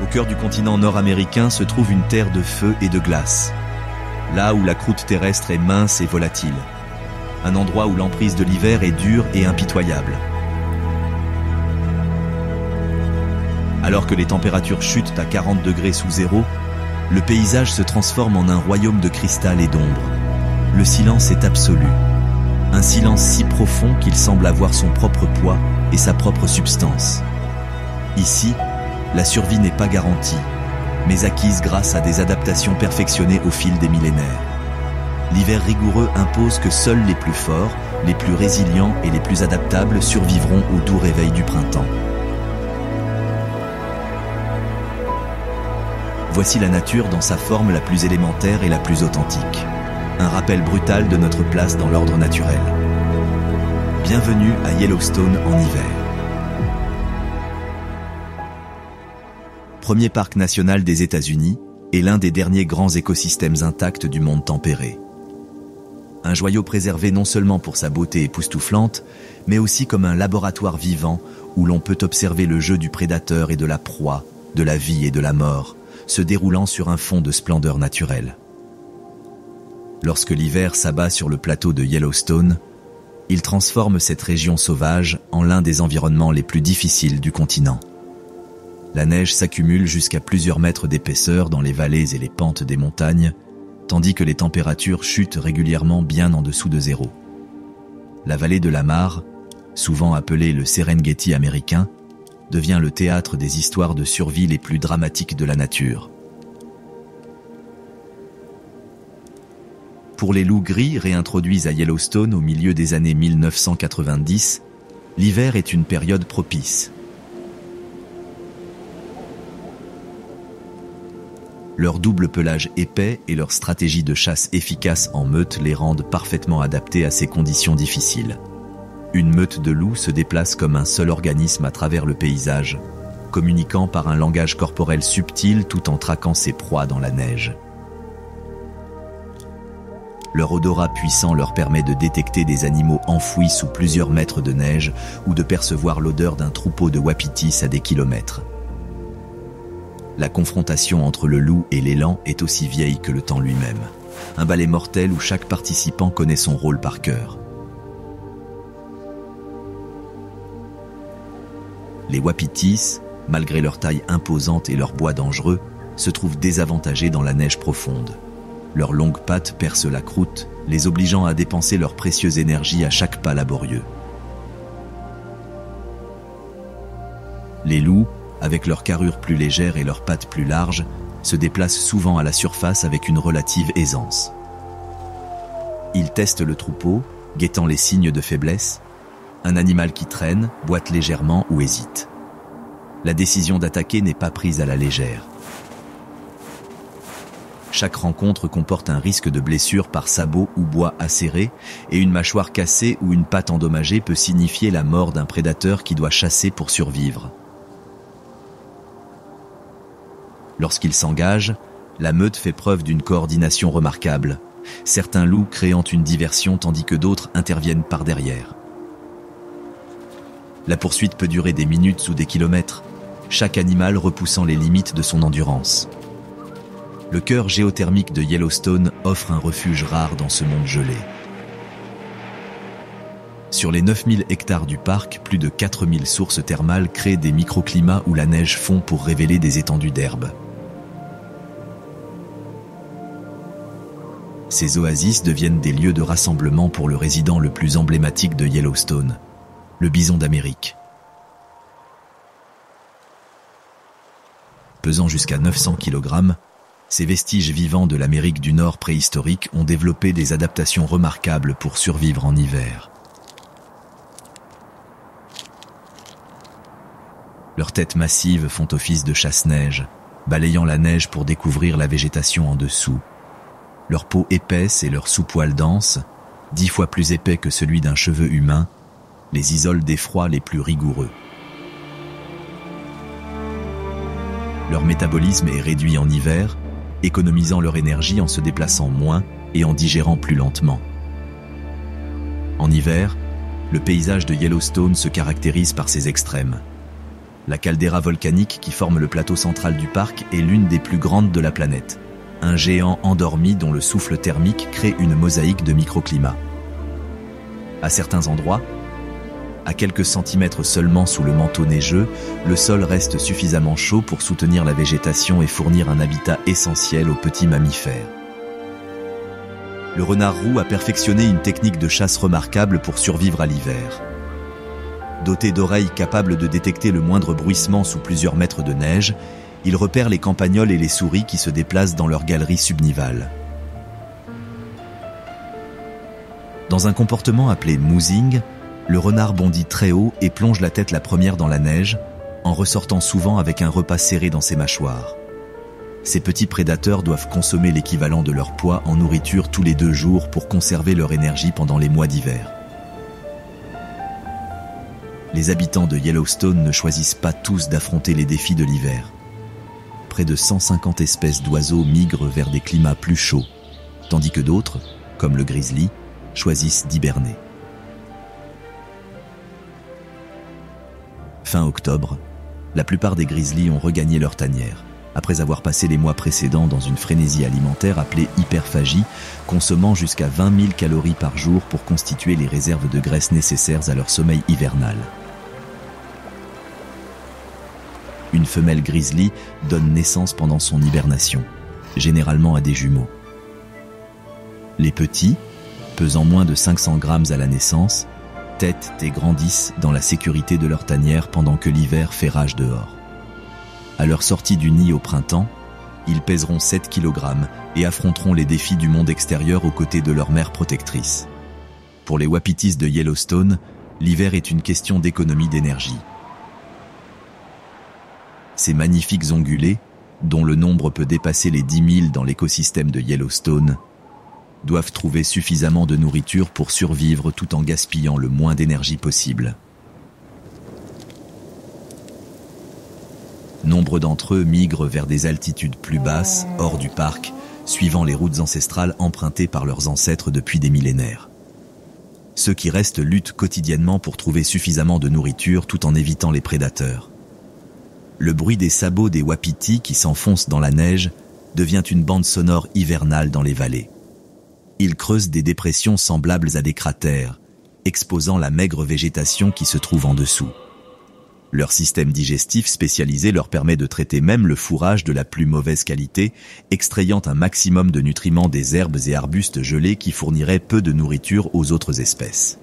cœur du continent nord-américain se trouve une terre de feu et de glace, là où la croûte terrestre est mince et volatile, un endroit où l'emprise de l'hiver est dure et impitoyable. Alors que les températures chutent à 40 degrés sous zéro, le paysage se transforme en un royaume de cristal et d'ombre. Le silence est absolu. Un silence si profond qu'il semble avoir son propre poids et sa propre substance. Ici, la survie n'est pas garantie, mais acquise grâce à des adaptations perfectionnées au fil des millénaires. L'hiver rigoureux impose que seuls les plus forts, les plus résilients et les plus adaptables survivront au doux réveil du printemps. Voici la nature dans sa forme la plus élémentaire et la plus authentique. Un rappel brutal de notre place dans l'ordre naturel. Bienvenue à Yellowstone en hiver. Premier parc national des États-Unis et l'un des derniers grands écosystèmes intacts du monde tempéré. Un joyau préservé non seulement pour sa beauté époustouflante, mais aussi comme un laboratoire vivant où l'on peut observer le jeu du prédateur et de la proie, de la vie et de la mort, se déroulant sur un fond de splendeur naturelle. Lorsque l'hiver s'abat sur le plateau de Yellowstone, il transforme cette région sauvage en l'un des environnements les plus difficiles du continent. La neige s'accumule jusqu'à plusieurs mètres d'épaisseur dans les vallées et les pentes des montagnes, tandis que les températures chutent régulièrement bien en dessous de zéro. La vallée de Lamar, souvent appelée le Serengeti américain, devient le théâtre des histoires de survie les plus dramatiques de la nature. Pour les loups gris réintroduits à Yellowstone au milieu des années 1990, l'hiver est une période propice. Leur double pelage épais et leur stratégie de chasse efficace en meute les rendent parfaitement adaptés à ces conditions difficiles. Une meute de loups se déplace comme un seul organisme à travers le paysage, communiquant par un langage corporel subtil tout en traquant ses proies dans la neige. Leur odorat puissant leur permet de détecter des animaux enfouis sous plusieurs mètres de neige ou de percevoir l'odeur d'un troupeau de wapitis à des kilomètres. La confrontation entre le loup et l'élan est aussi vieille que le temps lui-même. Un ballet mortel où chaque participant connaît son rôle par cœur. Les wapitis, malgré leur taille imposante et leur bois dangereux, se trouvent désavantagés dans la neige profonde. Leurs longues pattes percent la croûte, les obligeant à dépenser leur précieuse énergie à chaque pas laborieux. Les loups, avec leur carrure plus légère et leurs pattes plus larges, se déplacent souvent à la surface avec une relative aisance. Ils testent le troupeau, guettant les signes de faiblesse. Un animal qui traîne, boite légèrement ou hésite. La décision d'attaquer n'est pas prise à la légère. Chaque rencontre comporte un risque de blessure par sabot ou bois acéré, et une mâchoire cassée ou une patte endommagée peut signifier la mort d'un prédateur qui doit chasser pour survivre. Lorsqu'il s'engage, la meute fait preuve d'une coordination remarquable, certains loups créant une diversion tandis que d'autres interviennent par derrière. La poursuite peut durer des minutes ou des kilomètres, chaque animal repoussant les limites de son endurance. Le cœur géothermique de Yellowstone offre un refuge rare dans ce monde gelé. Sur les 9000 hectares du parc, plus de 4000 sources thermales créent des microclimats où la neige fond pour révéler des étendues d'herbe. Ces oasis deviennent des lieux de rassemblement pour le résident le plus emblématique de Yellowstone, le bison d'Amérique. Pesant jusqu'à 900 kg, ces vestiges vivants de l'Amérique du Nord préhistorique ont développé des adaptations remarquables pour survivre en hiver. Leurs têtes massives font office de chasse-neige, balayant la neige pour découvrir la végétation en dessous. Leur peau épaisse et leur sous-poil dense, 10 fois plus épais que celui d'un cheveu humain, les isolent des froids les plus rigoureux. Leur métabolisme est réduit en hiver, économisant leur énergie en se déplaçant moins et en digérant plus lentement. En hiver, le paysage de Yellowstone se caractérise par ses extrêmes. La caldeira volcanique qui forme le plateau central du parc est l'une des plus grandes de la planète. Un géant endormi dont le souffle thermique crée une mosaïque de microclimats. À certains endroits, à quelques centimètres seulement sous le manteau neigeux, le sol reste suffisamment chaud pour soutenir la végétation et fournir un habitat essentiel aux petits mammifères. Le renard roux a perfectionné une technique de chasse remarquable pour survivre à l'hiver. Doté d'oreilles capables de détecter le moindre bruissement sous plusieurs mètres de neige, il repère les campagnols et les souris qui se déplacent dans leur galerie subnivale. Dans un comportement appelé moosing, le renard bondit très haut et plonge la tête la première dans la neige, en ressortant souvent avec un repas serré dans ses mâchoires. Ces petits prédateurs doivent consommer l'équivalent de leur poids en nourriture tous les 2 jours pour conserver leur énergie pendant les mois d'hiver. Les habitants de Yellowstone ne choisissent pas tous d'affronter les défis de l'hiver. Près de 150 espèces d'oiseaux migrent vers des climats plus chauds, tandis que d'autres, comme le grizzly, choisissent d'hiberner. Fin octobre, la plupart des grizzlies ont regagné leur tanière, après avoir passé les mois précédents dans une frénésie alimentaire appelée hyperphagie, consommant jusqu'à 20 000 calories par jour pour constituer les réserves de graisse nécessaires à leur sommeil hivernal. Une femelle grizzly donne naissance pendant son hibernation, généralement à des jumeaux. Les petits, pesant moins de 500 grammes à la naissance, têtent et grandissent dans la sécurité de leur tanière pendant que l'hiver fait rage dehors. À leur sortie du nid au printemps, ils pèseront 7 kg et affronteront les défis du monde extérieur aux côtés de leur mère protectrice. Pour les wapitis de Yellowstone, l'hiver est une question d'économie d'énergie. Ces magnifiques ongulés, dont le nombre peut dépasser les 10 000 dans l'écosystème de Yellowstone, doivent trouver suffisamment de nourriture pour survivre tout en gaspillant le moins d'énergie possible. Nombre d'entre eux migrent vers des altitudes plus basses, hors du parc, suivant les routes ancestrales empruntées par leurs ancêtres depuis des millénaires. Ceux qui restent luttent quotidiennement pour trouver suffisamment de nourriture tout en évitant les prédateurs. Le bruit des sabots des wapitis qui s'enfoncent dans la neige devient une bande sonore hivernale dans les vallées. Ils creusent des dépressions semblables à des cratères, exposant la maigre végétation qui se trouve en dessous. Leur système digestif spécialisé leur permet de traiter même le fourrage de la plus mauvaise qualité, extrayant un maximum de nutriments des herbes et arbustes gelés qui fourniraient peu de nourriture aux autres espèces.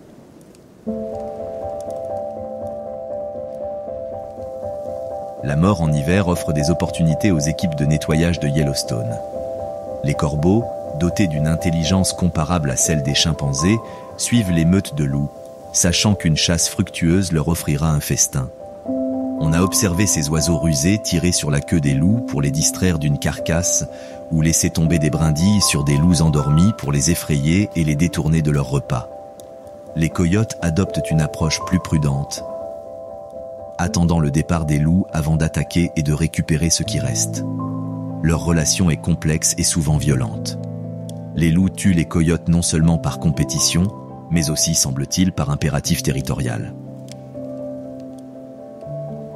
La mort en hiver offre des opportunités aux équipes de nettoyage de Yellowstone. Les corbeaux, dotés d'une intelligence comparable à celle des chimpanzés, suivent les meutes de loups, sachant qu'une chasse fructueuse leur offrira un festin. On a observé ces oiseaux rusés tirer sur la queue des loups pour les distraire d'une carcasse ou laisser tomber des brindilles sur des loups endormis pour les effrayer et les détourner de leur repas. Les coyotes adoptent une approche plus prudente, attendant le départ des loups avant d'attaquer et de récupérer ce qui reste. Leur relation est complexe et souvent violente. Les loups tuent les coyotes non seulement par compétition, mais aussi, semble-t-il, par impératif territorial.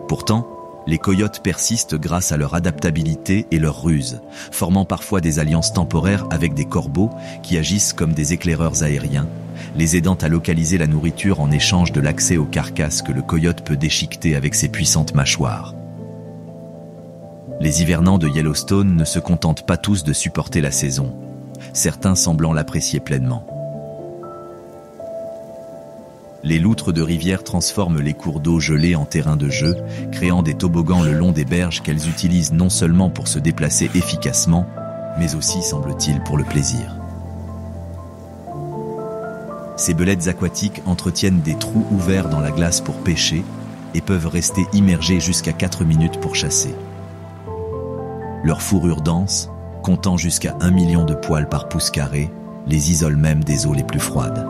Pourtant, les coyotes persistent grâce à leur adaptabilité et leur ruse, formant parfois des alliances temporaires avec des corbeaux qui agissent comme des éclaireurs aériens, les aidant à localiser la nourriture en échange de l'accès aux carcasses que le coyote peut déchiqueter avec ses puissantes mâchoires. Les hivernants de Yellowstone ne se contentent pas tous de supporter la saison, certains semblant l'apprécier pleinement. Les loutres de rivière transforment les cours d'eau gelés en terrain de jeu, créant des toboggans le long des berges qu'elles utilisent non seulement pour se déplacer efficacement, mais aussi, semble-t-il, pour le plaisir. Ces belettes aquatiques entretiennent des trous ouverts dans la glace pour pêcher et peuvent rester immergées jusqu'à 4 minutes pour chasser. Leur fourrure dense, comptant jusqu'à 1 million de poils par pouce carré, les isole même des eaux les plus froides.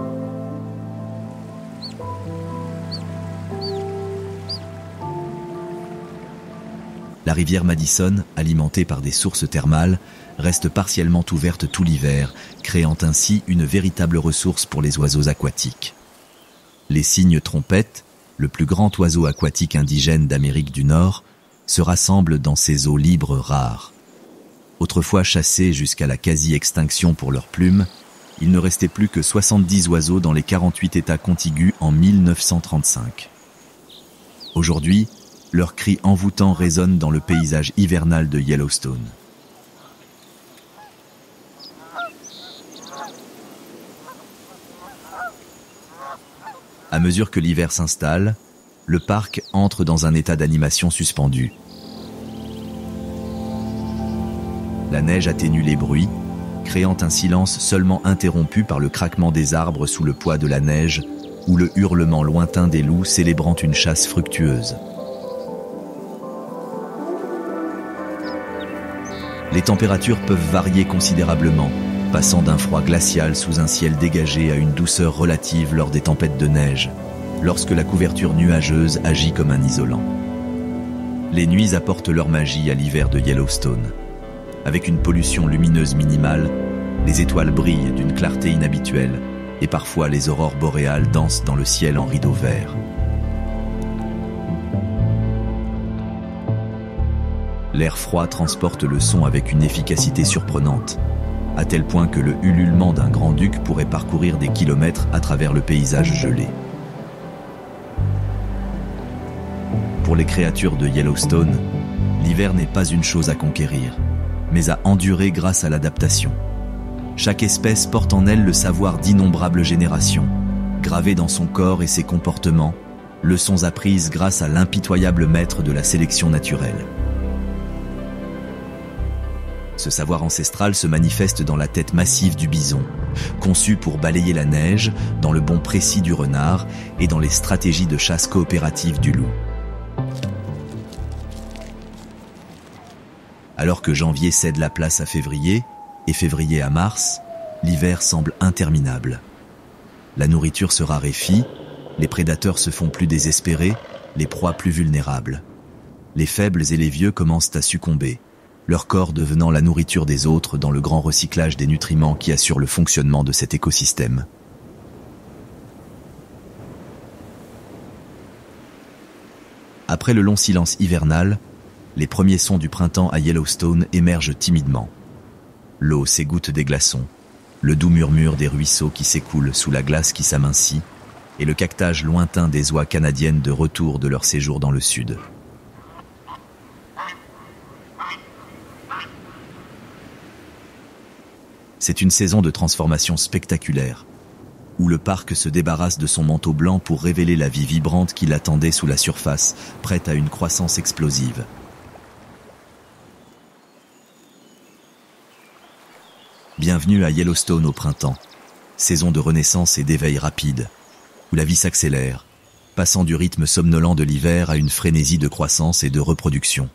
La rivière Madison, alimentée par des sources thermales, reste partiellement ouverte tout l'hiver, créant ainsi une véritable ressource pour les oiseaux aquatiques. Les cygnes trompettes, le plus grand oiseau aquatique indigène d'Amérique du Nord, se rassemblent dans ces eaux libres rares. Autrefois chassés jusqu'à la quasi-extinction pour leurs plumes, il ne restait plus que 70 oiseaux dans les 48 États contigus en 1935. Aujourd'hui, leurs cris envoûtants résonnent dans le paysage hivernal de Yellowstone. À mesure que l'hiver s'installe, le parc entre dans un état d'animation suspendu. La neige atténue les bruits, créant un silence seulement interrompu par le craquement des arbres sous le poids de la neige ou le hurlement lointain des loups célébrant une chasse fructueuse. Les températures peuvent varier considérablement, passant d'un froid glacial sous un ciel dégagé à une douceur relative lors des tempêtes de neige, lorsque la couverture nuageuse agit comme un isolant. Les nuits apportent leur magie à l'hiver de Yellowstone. Avec une pollution lumineuse minimale, les étoiles brillent d'une clarté inhabituelle et parfois les aurores boréales dansent dans le ciel en rideau vert. L'air froid transporte le son avec une efficacité surprenante, à tel point que le ululement d'un grand-duc pourrait parcourir des kilomètres à travers le paysage gelé. Pour les créatures de Yellowstone, l'hiver n'est pas une chose à conquérir, mais à endurer grâce à l'adaptation. Chaque espèce porte en elle le savoir d'innombrables générations, gravées dans son corps et ses comportements, leçons apprises grâce à l'impitoyable maître de la sélection naturelle. Ce savoir ancestral se manifeste dans la tête massive du bison, conçue pour balayer la neige, dans le bond précis du renard et dans les stratégies de chasse coopérative du loup. Alors que janvier cède la place à février et février à mars, l'hiver semble interminable. La nourriture se raréfie, les prédateurs se font plus désespérés, les proies plus vulnérables. Les faibles et les vieux commencent à succomber, leur corps devenant la nourriture des autres dans le grand recyclage des nutriments qui assure le fonctionnement de cet écosystème. Après le long silence hivernal, les premiers sons du printemps à Yellowstone émergent timidement. L'eau s'égoutte des glaçons, le doux murmure des ruisseaux qui s'écoulent sous la glace qui s'amincit, et le caquetage lointain des oies canadiennes de retour de leur séjour dans le sud. C'est une saison de transformation spectaculaire, où le parc se débarrasse de son manteau blanc pour révéler la vie vibrante qui l'attendait sous la surface, prête à une croissance explosive. Bienvenue à Yellowstone au printemps, saison de renaissance et d'éveil rapide, où la vie s'accélère, passant du rythme somnolent de l'hiver à une frénésie de croissance et de reproduction.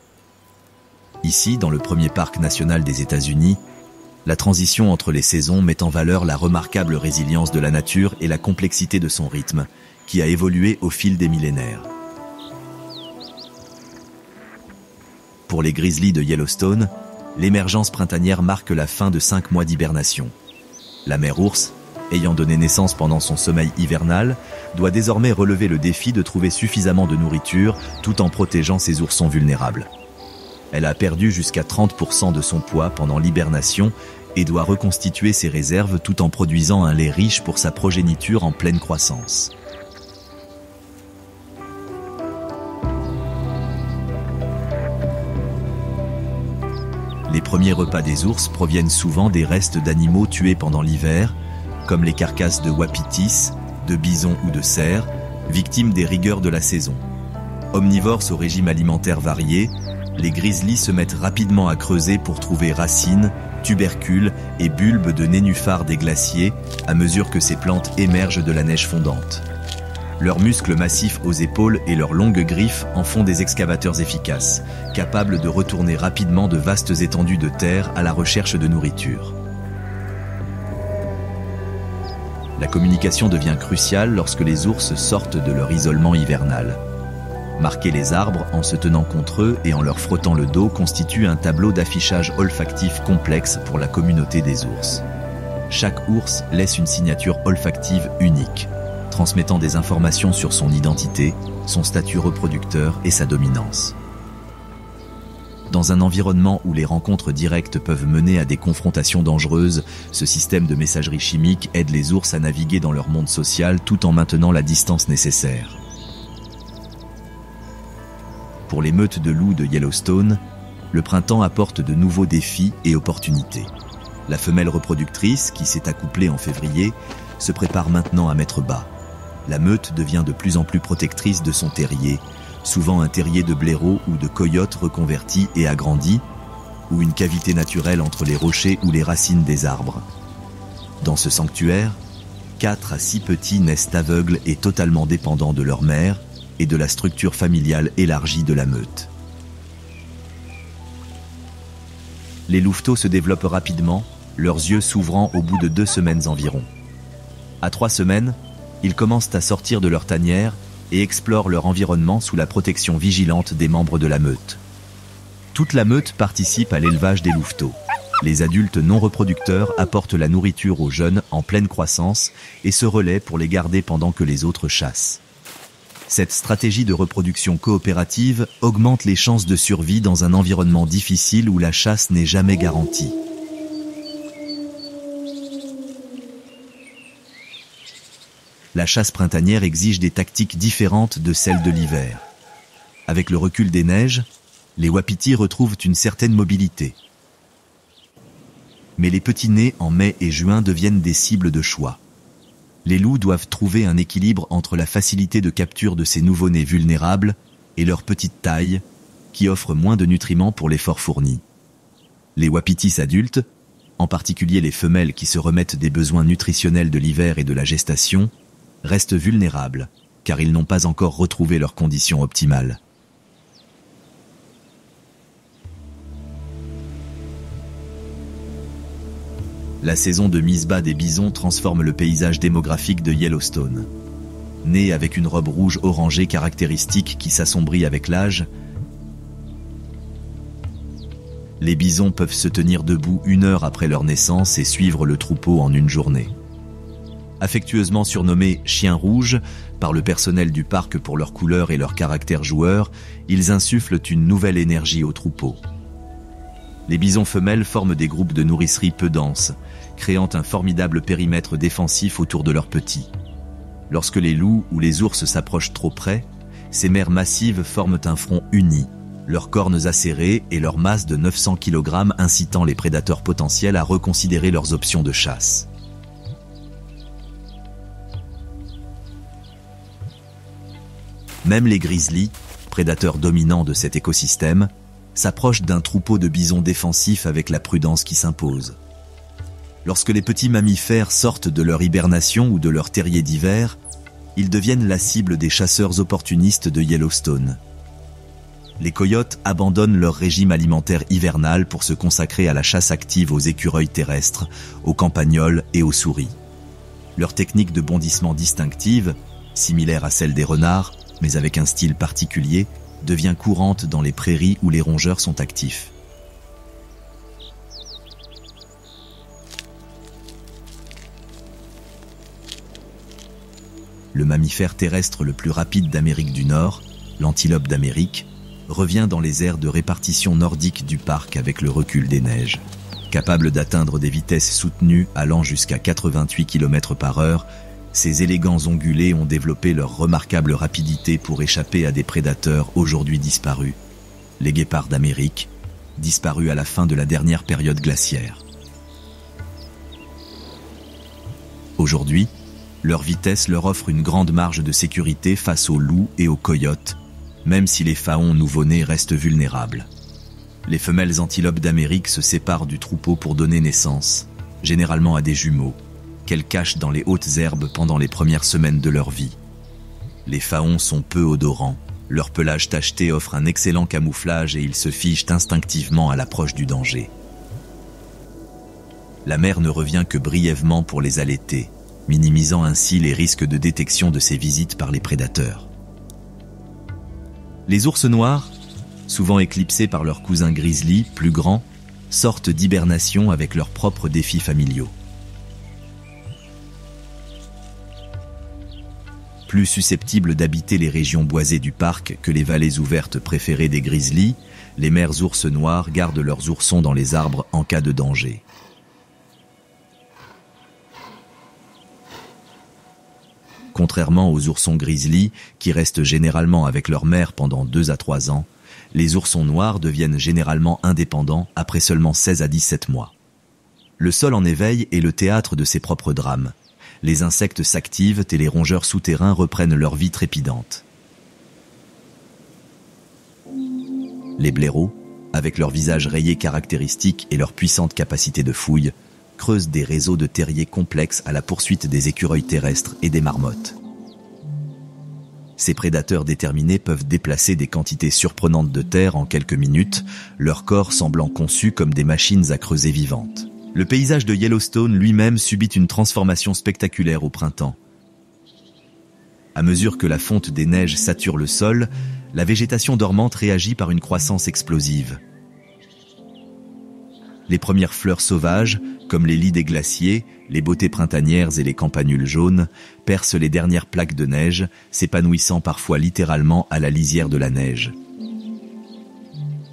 Ici, dans le premier parc national des États-Unis, la transition entre les saisons met en valeur la remarquable résilience de la nature et la complexité de son rythme, qui a évolué au fil des millénaires. Pour les grizzlies de Yellowstone, l'émergence printanière marque la fin de 5 mois d'hibernation. La mère ours, ayant donné naissance pendant son sommeil hivernal, doit désormais relever le défi de trouver suffisamment de nourriture tout en protégeant ses oursons vulnérables. Elle a perdu jusqu'à 30% de son poids pendant l'hibernation et doit reconstituer ses réserves tout en produisant un lait riche pour sa progéniture en pleine croissance. Les premiers repas des ours proviennent souvent des restes d'animaux tués pendant l'hiver, comme les carcasses de wapitis, de bisons ou de cerfs, victimes des rigueurs de la saison. Omnivores au régime alimentaire varié, les grizzlies se mettent rapidement à creuser pour trouver racines, tubercules et bulbes de nénuphars des glaciers à mesure que ces plantes émergent de la neige fondante. Leurs muscles massifs aux épaules et leurs longues griffes en font des excavateurs efficaces, capables de retourner rapidement de vastes étendues de terre à la recherche de nourriture. La communication devient cruciale lorsque les ours sortent de leur isolement hivernal. Marquer les arbres en se tenant contre eux et en leur frottant le dos constitue un tableau d'affichage olfactif complexe pour la communauté des ours. Chaque ours laisse une signature olfactive unique, transmettant des informations sur son identité, son statut reproducteur et sa dominance. Dans un environnement où les rencontres directes peuvent mener à des confrontations dangereuses, ce système de messagerie chimique aide les ours à naviguer dans leur monde social tout en maintenant la distance nécessaire. Pour les meutes de loups de Yellowstone, le printemps apporte de nouveaux défis et opportunités. La femelle reproductrice, qui s'est accouplée en février, se prépare maintenant à mettre bas. La meute devient de plus en plus protectrice de son terrier, souvent un terrier de blaireau ou de coyote reconverti et agrandi, ou une cavité naturelle entre les rochers ou les racines des arbres. Dans ce sanctuaire, 4 à 6 petits naissent aveugles et totalement dépendants de leur mère et de la structure familiale élargie de la meute. Les louveteaux se développent rapidement, leurs yeux s'ouvrant au bout de 2 semaines environ. À 3 semaines, ils commencent à sortir de leur tanière et explorent leur environnement sous la protection vigilante des membres de la meute. Toute la meute participe à l'élevage des louveteaux. Les adultes non reproducteurs apportent la nourriture aux jeunes en pleine croissance et se relaient pour les garder pendant que les autres chassent. Cette stratégie de reproduction coopérative augmente les chances de survie dans un environnement difficile où la chasse n'est jamais garantie. La chasse printanière exige des tactiques différentes de celles de l'hiver. Avec le recul des neiges, les wapitis retrouvent une certaine mobilité. Mais les petits nés en mai et juin deviennent des cibles de choix. Les loups doivent trouver un équilibre entre la facilité de capture de ces nouveau-nés vulnérables et leur petite taille, qui offre moins de nutriments pour l'effort fourni. Les wapitis adultes, en particulier les femelles qui se remettent des besoins nutritionnels de l'hiver et de la gestation, restent vulnérables, car ils n'ont pas encore retrouvé leurs conditions optimales. La saison de mise bas des bisons transforme le paysage démographique de Yellowstone. Nés avec une robe rouge orangée caractéristique qui s'assombrit avec l'âge, les bisons peuvent se tenir debout 1 heure après leur naissance et suivre le troupeau en une journée. Affectueusement surnommés « chiens rouges » par le personnel du parc pour leur couleur et leur caractère joueur, ils insufflent une nouvelle énergie au troupeau. Les bisons femelles forment des groupes de nourricerie peu denses, créant un formidable périmètre défensif autour de leurs petits. Lorsque les loups ou les ours s'approchent trop près, ces mères massives forment un front uni, leurs cornes acérées et leur masse de 900 kg incitant les prédateurs potentiels à reconsidérer leurs options de chasse. Même les grizzlies, prédateurs dominants de cet écosystème, s'approchent d'un troupeau de bisons défensifs avec la prudence qui s'impose. Lorsque les petits mammifères sortent de leur hibernation ou de leur terrier d'hiver, ils deviennent la cible des chasseurs opportunistes de Yellowstone. Les coyotes abandonnent leur régime alimentaire hivernal pour se consacrer à la chasse active aux écureuils terrestres, aux campagnols et aux souris. Leur technique de bondissement distinctive, similaire à celle des renards, mais avec un style particulier, devient courante dans les prairies où les rongeurs sont actifs. Le mammifère terrestre le plus rapide d'Amérique du Nord, l'antilope d'Amérique, revient dans les aires de répartition nordique du parc avec le recul des neiges. Capable d'atteindre des vitesses soutenues allant jusqu'à 88 km/h, ces élégants ongulés ont développé leur remarquable rapidité pour échapper à des prédateurs aujourd'hui disparus. Les guépards d'Amérique, disparus à la fin de la dernière période glaciaire. Aujourd'hui, leur vitesse leur offre une grande marge de sécurité face aux loups et aux coyotes, même si les faons nouveau-nés restent vulnérables. Les femelles antilopes d'Amérique se séparent du troupeau pour donner naissance, généralement à des jumeaux, qu'elles cachent dans les hautes herbes pendant les premières semaines de leur vie. Les faons sont peu odorants, leur pelage tacheté offre un excellent camouflage et ils se figent instinctivement à l'approche du danger. La mère ne revient que brièvement pour les allaiter, minimisant ainsi les risques de détection de ces visites par les prédateurs. Les ours noirs, souvent éclipsés par leurs cousins grizzly, plus grands, sortent d'hibernation avec leurs propres défis familiaux. plus susceptibles d'habiter les régions boisées du parc que les vallées ouvertes préférées des grizzlies, les mères ours noirs gardent leurs oursons dans les arbres en cas de danger. Contrairement aux oursons grizzlies, qui restent généralement avec leur mère pendant 2 à 3 ans, les oursons noirs deviennent généralement indépendants après seulement 16 à 17 mois. Le sol en éveil est le théâtre de ses propres drames. Les insectes s'activent et les rongeurs souterrains reprennent leur vie trépidante. Les blaireaux, avec leur visage rayé caractéristique et leur puissante capacité de fouille, creusent des réseaux de terriers complexes à la poursuite des écureuils terrestres et des marmottes. Ces prédateurs déterminés peuvent déplacer des quantités surprenantes de terre en quelques minutes, leur corps semblant conçu comme des machines à creuser vivantes. Le paysage de Yellowstone lui-même subit une transformation spectaculaire au printemps. À mesure que la fonte des neiges sature le sol, la végétation dormante réagit par une croissance explosive. Les premières fleurs sauvages, comme les lys des glaciers, les beautés printanières et les campanules jaunes, percent les dernières plaques de neige, s'épanouissant parfois littéralement à la lisière de la neige.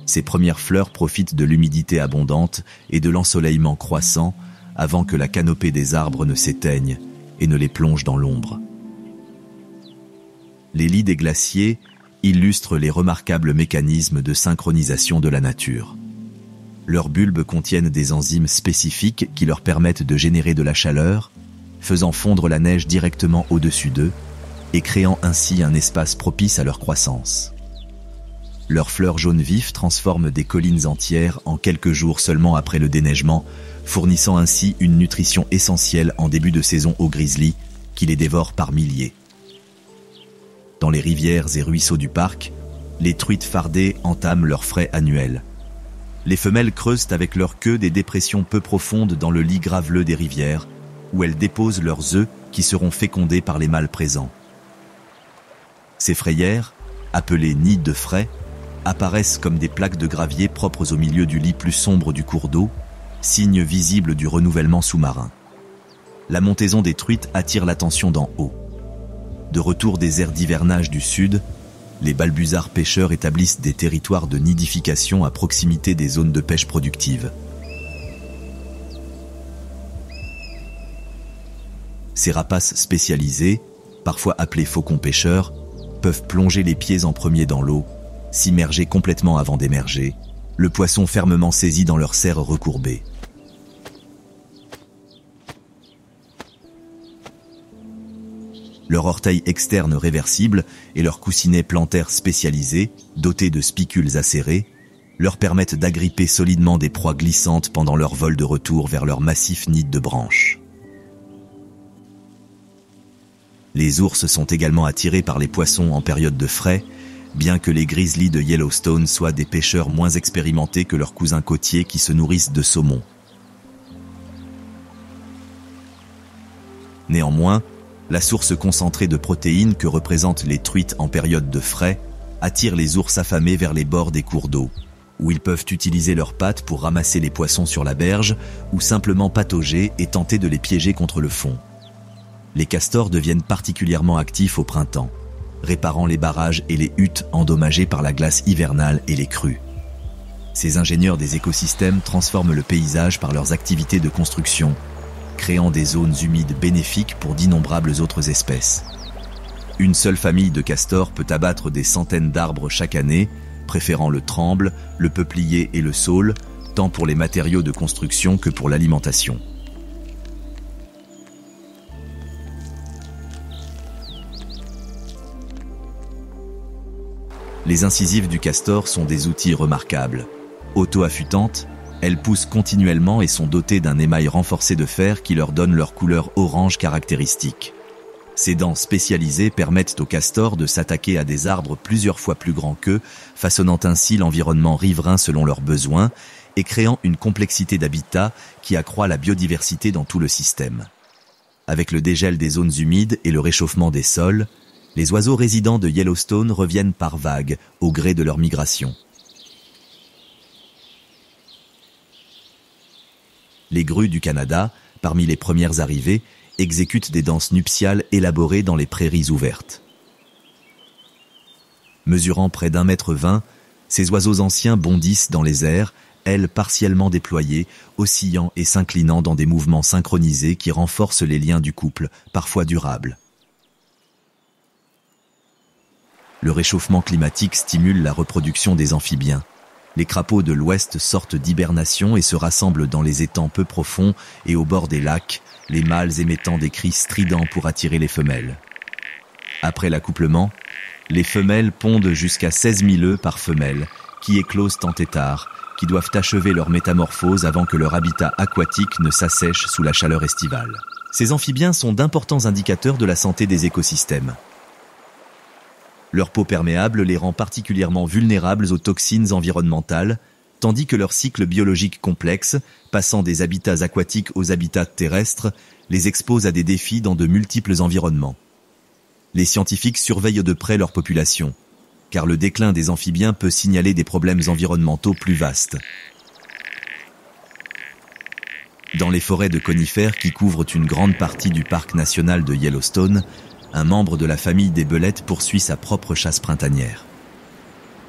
Ces premières fleurs profitent de l'humidité abondante et de l'ensoleillement croissant avant que la canopée des arbres ne s'éteigne et ne les plonge dans l'ombre. Les lys des glaciers illustrent les remarquables mécanismes de synchronisation de la nature. Leurs bulbes contiennent des enzymes spécifiques qui leur permettent de générer de la chaleur, faisant fondre la neige directement au-dessus d'eux et créant ainsi un espace propice à leur croissance. Leurs fleurs jaunes vifs transforment des collines entières en quelques jours seulement après le déneigement, fournissant ainsi une nutrition essentielle en début de saison aux grizzlies, qui les dévorent par milliers. Dans les rivières et ruisseaux du parc, les truites fardées entament leur frai annuel. Les femelles creusent avec leur queue des dépressions peu profondes dans le lit graveleux des rivières, où elles déposent leurs œufs qui seront fécondés par les mâles présents. Ces frayères, appelées nids de frai, apparaissent comme des plaques de gravier propres au milieu du lit plus sombre du cours d'eau, signe visible du renouvellement sous-marin. La montaison des truites attire l'attention d'en haut. De retour des aires d'hivernage du sud, les balbuzards pêcheurs établissent des territoires de nidification à proximité des zones de pêche productives. Ces rapaces spécialisés, parfois appelés faucons pêcheurs, peuvent plonger les pieds en premier dans l'eau, s'immerger complètement avant d'émerger, le poisson fermement saisi dans leur serre recourbée. Leurs orteils externes réversibles et leurs coussinets plantaires spécialisés, dotés de spicules acérées, leur permettent d'agripper solidement des proies glissantes pendant leur vol de retour vers leur massif nid de branches. Les ours sont également attirés par les poissons en période de frai, bien que les grizzlies de Yellowstone soient des pêcheurs moins expérimentés que leurs cousins côtiers qui se nourrissent de saumon. Néanmoins, la source concentrée de protéines que représentent les truites en période de frai attire les ours affamés vers les bords des cours d'eau, où ils peuvent utiliser leurs pattes pour ramasser les poissons sur la berge ou simplement patauger et tenter de les piéger contre le fond. Les castors deviennent particulièrement actifs au printemps, réparant les barrages et les huttes endommagées par la glace hivernale et les crues. Ces ingénieurs des écosystèmes transforment le paysage par leurs activités de construction, créant des zones humides bénéfiques pour d'innombrables autres espèces. Une seule famille de castors peut abattre des centaines d'arbres chaque année, préférant le tremble, le peuplier et le saule, tant pour les matériaux de construction que pour l'alimentation. Les incisives du castor sont des outils remarquables. Auto-affûtantes, elles poussent continuellement et sont dotées d'un émail renforcé de fer qui leur donne leur couleur orange caractéristique. Ces dents spécialisées permettent aux castors de s'attaquer à des arbres plusieurs fois plus grands qu'eux, façonnant ainsi l'environnement riverain selon leurs besoins et créant une complexité d'habitat qui accroît la biodiversité dans tout le système. Avec le dégel des zones humides et le réchauffement des sols, les oiseaux résidents de Yellowstone reviennent par vagues au gré de leur migration. Les grues du Canada, parmi les premières arrivées, exécutent des danses nuptiales élaborées dans les prairies ouvertes. Mesurant près d'1,20 m, ces oiseaux anciens bondissent dans les airs, ailes partiellement déployées, oscillant et s'inclinant dans des mouvements synchronisés qui renforcent les liens du couple, parfois durables. Le réchauffement climatique stimule la reproduction des amphibiens. Les crapauds de l'Ouest sortent d'hibernation et se rassemblent dans les étangs peu profonds et au bord des lacs, les mâles émettant des cris stridents pour attirer les femelles. Après l'accouplement, les femelles pondent jusqu'à 16 000 œufs par femelle, qui éclosent en têtard, qui doivent achever leur métamorphose avant que leur habitat aquatique ne s'assèche sous la chaleur estivale. Ces amphibiens sont d'importants indicateurs de la santé des écosystèmes. Leur peau perméable les rend particulièrement vulnérables aux toxines environnementales, tandis que leur cycle biologique complexe, passant des habitats aquatiques aux habitats terrestres, les expose à des défis dans de multiples environnements. Les scientifiques surveillent de près leur population, car le déclin des amphibiens peut signaler des problèmes environnementaux plus vastes. Dans les forêts de conifères qui couvrent une grande partie du parc national de Yellowstone, un membre de la famille des belettes poursuit sa propre chasse printanière.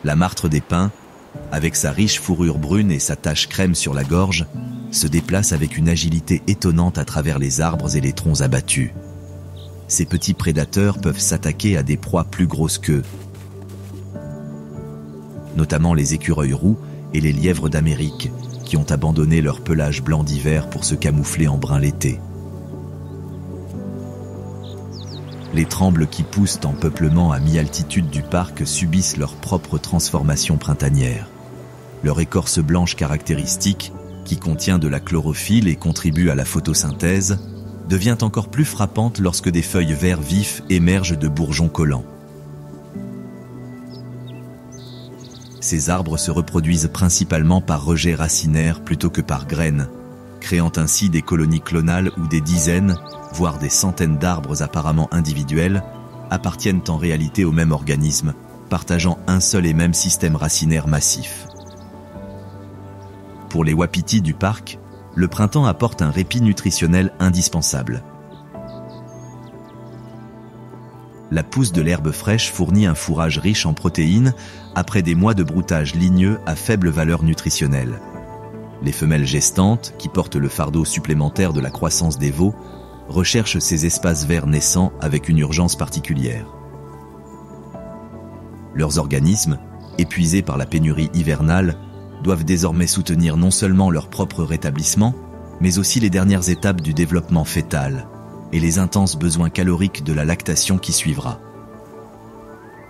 La martre des pins, avec sa riche fourrure brune et sa tache crème sur la gorge, se déplace avec une agilité étonnante à travers les arbres et les troncs abattus. Ces petits prédateurs peuvent s'attaquer à des proies plus grosses qu'eux, notamment les écureuils roux et les lièvres d'Amérique, qui ont abandonné leur pelage blanc d'hiver pour se camoufler en brun l'été. Les trembles qui poussent en peuplement à mi-altitude du parc subissent leur propre transformation printanière. Leur écorce blanche caractéristique, qui contient de la chlorophylle et contribue à la photosynthèse, devient encore plus frappante lorsque des feuilles vert vifs émergent de bourgeons collants. Ces arbres se reproduisent principalement par rejet racinaire plutôt que par graines, créant ainsi des colonies clonales où des dizaines, voire des centaines d'arbres apparemment individuels, appartiennent en réalité au même organisme, partageant un seul et même système racinaire massif. Pour les wapitis du parc, le printemps apporte un répit nutritionnel indispensable. La pousse de l'herbe fraîche fournit un fourrage riche en protéines après des mois de broutage ligneux à faible valeur nutritionnelle. Les femelles gestantes, qui portent le fardeau supplémentaire de la croissance des veaux, recherchent ces espaces verts naissants avec une urgence particulière. Leurs organismes, épuisés par la pénurie hivernale, doivent désormais soutenir non seulement leur propre rétablissement, mais aussi les dernières étapes du développement fœtal et les intenses besoins caloriques de la lactation qui suivra.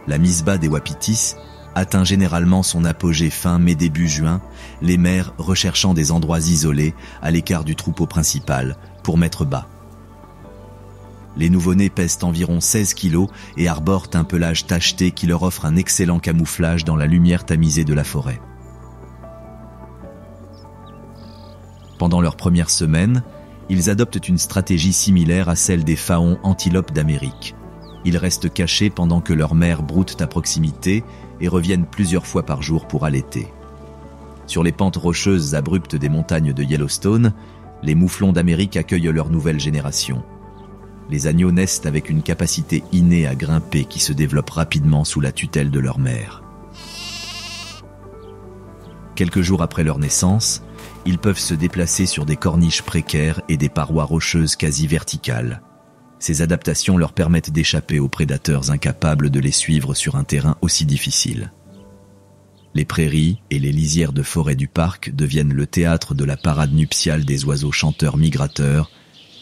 La mise bas des wapitis atteint généralement son apogée fin mai début juin, les mères recherchant des endroits isolés à l'écart du troupeau principal pour mettre bas. Les nouveau-nés pèsent environ 16 kg et arborent un pelage tacheté qui leur offre un excellent camouflage dans la lumière tamisée de la forêt. Pendant leurs premières semaines, ils adoptent une stratégie similaire à celle des faons antilopes d'Amérique. Ils restent cachés pendant que leurs mères broutent à proximité et reviennent plusieurs fois par jour pour allaiter. Sur les pentes rocheuses abruptes des montagnes de Yellowstone, les mouflons d'Amérique accueillent leur nouvelle génération. Les agneaux naissent avec une capacité innée à grimper qui se développe rapidement sous la tutelle de leur mère. Quelques jours après leur naissance, ils peuvent se déplacer sur des corniches précaires et des parois rocheuses quasi verticales. Ces adaptations leur permettent d'échapper aux prédateurs incapables de les suivre sur un terrain aussi difficile. Les prairies et les lisières de forêt du parc deviennent le théâtre de la parade nuptiale des oiseaux chanteurs migrateurs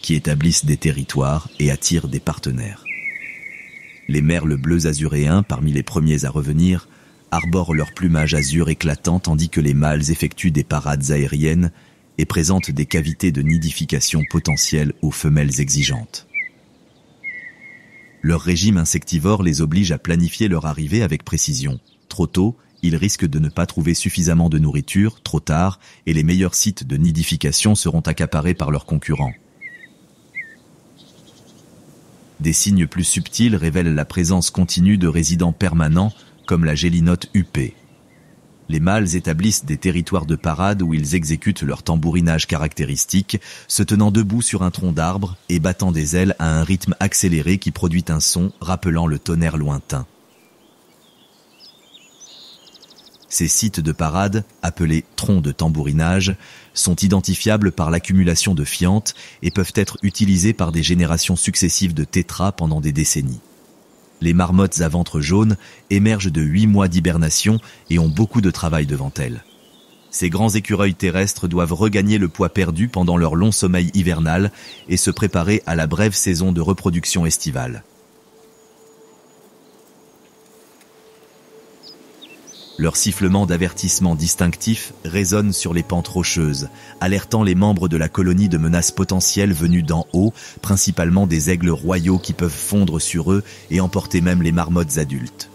qui établissent des territoires et attirent des partenaires. Les merles bleus azuréens, parmi les premiers à revenir, arborent leur plumage azur éclatant tandis que les mâles effectuent des parades aériennes et présentent des cavités de nidification potentielles aux femelles exigeantes. Leur régime insectivore les oblige à planifier leur arrivée avec précision. Trop tôt, ils risquent de ne pas trouver suffisamment de nourriture, trop tard, et les meilleurs sites de nidification seront accaparés par leurs concurrents. Des signes plus subtils révèlent la présence continue de résidents permanents comme la gélinote huppée. Les mâles établissent des territoires de parade où ils exécutent leur tambourinage caractéristique, se tenant debout sur un tronc d'arbre et battant des ailes à un rythme accéléré qui produit un son rappelant le tonnerre lointain. Ces sites de parade, appelés troncs de tambourinage, sont identifiables par l'accumulation de fientes et peuvent être utilisés par des générations successives de tétras pendant des décennies. Les marmottes à ventre jaune émergent de 8 mois d'hibernation et ont beaucoup de travail devant elles. Ces grands écureuils terrestres doivent regagner le poids perdu pendant leur long sommeil hivernal et se préparer à la brève saison de reproduction estivale. Leur sifflement d'avertissement distinctif résonne sur les pentes rocheuses, alertant les membres de la colonie de menaces potentielles venues d'en haut, principalement des aigles royaux qui peuvent fondre sur eux et emporter même les marmottes adultes.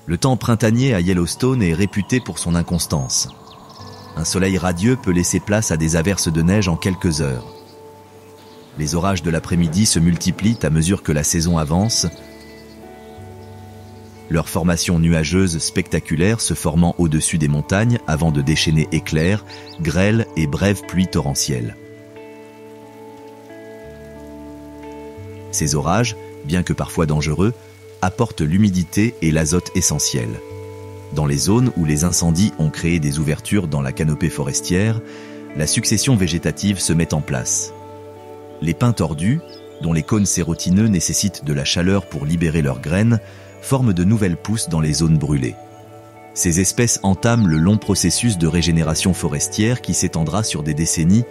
Le temps printanier à Yellowstone est réputé pour son inconstance. Un soleil radieux peut laisser place à des averses de neige en quelques heures. Les orages de l'après-midi se multiplient à mesure que la saison avance, leur formation nuageuse spectaculaire se formant au-dessus des montagnes avant de déchaîner éclairs, grêles et brèves pluies torrentielles. Ces orages, bien que parfois dangereux, apportent l'humidité et l'azote essentiels. Dans les zones où les incendies ont créé des ouvertures dans la canopée forestière, la succession végétative se met en place. Les pins tordus, dont les cônes sérotineux nécessitent de la chaleur pour libérer leurs graines, forment de nouvelles pousses dans les zones brûlées. Ces espèces entament le long processus de régénération forestière qui s'étendra sur des décennies,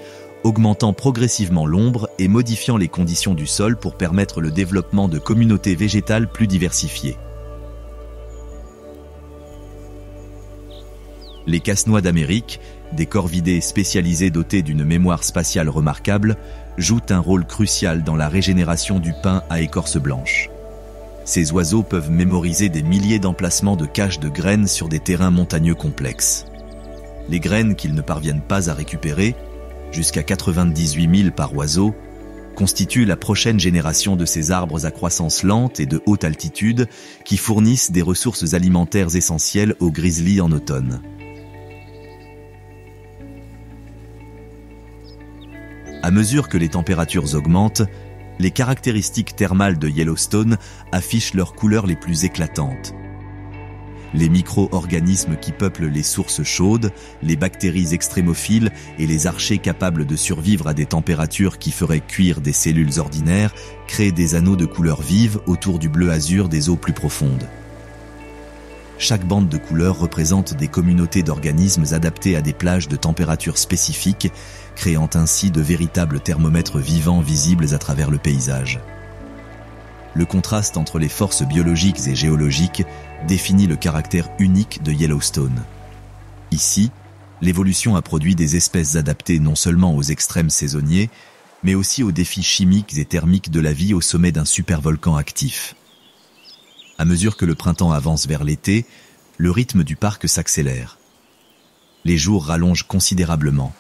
augmentant progressivement l'ombre et modifiant les conditions du sol pour permettre le développement de communautés végétales plus diversifiées. Les casse-noix d'Amérique, des corvidés spécialisés dotés d'une mémoire spatiale remarquable, jouent un rôle crucial dans la régénération du pin à écorce blanche. Ces oiseaux peuvent mémoriser des milliers d'emplacements de caches de graines sur des terrains montagneux complexes. Les graines qu'ils ne parviennent pas à récupérer, jusqu'à 98 000 par oiseau, constituent la prochaine génération de ces arbres à croissance lente et de haute altitude qui fournissent des ressources alimentaires essentielles aux grizzlies en automne. À mesure que les températures augmentent, les caractéristiques thermales de Yellowstone affichent leurs couleurs les plus éclatantes. Les micro-organismes qui peuplent les sources chaudes, les bactéries extrémophiles et les archées capables de survivre à des températures qui feraient cuire des cellules ordinaires créent des anneaux de couleurs vives autour du bleu azur des eaux plus profondes. Chaque bande de couleurs représente des communautés d'organismes adaptés à des plages de températures spécifiques, créant ainsi de véritables thermomètres vivants visibles à travers le paysage. Le contraste entre les forces biologiques et géologiques définit le caractère unique de Yellowstone. Ici, l'évolution a produit des espèces adaptées non seulement aux extrêmes saisonniers, mais aussi aux défis chimiques et thermiques de la vie au sommet d'un supervolcan actif. À mesure que le printemps avance vers l'été, le rythme du parc s'accélère. Les jours rallongent considérablement,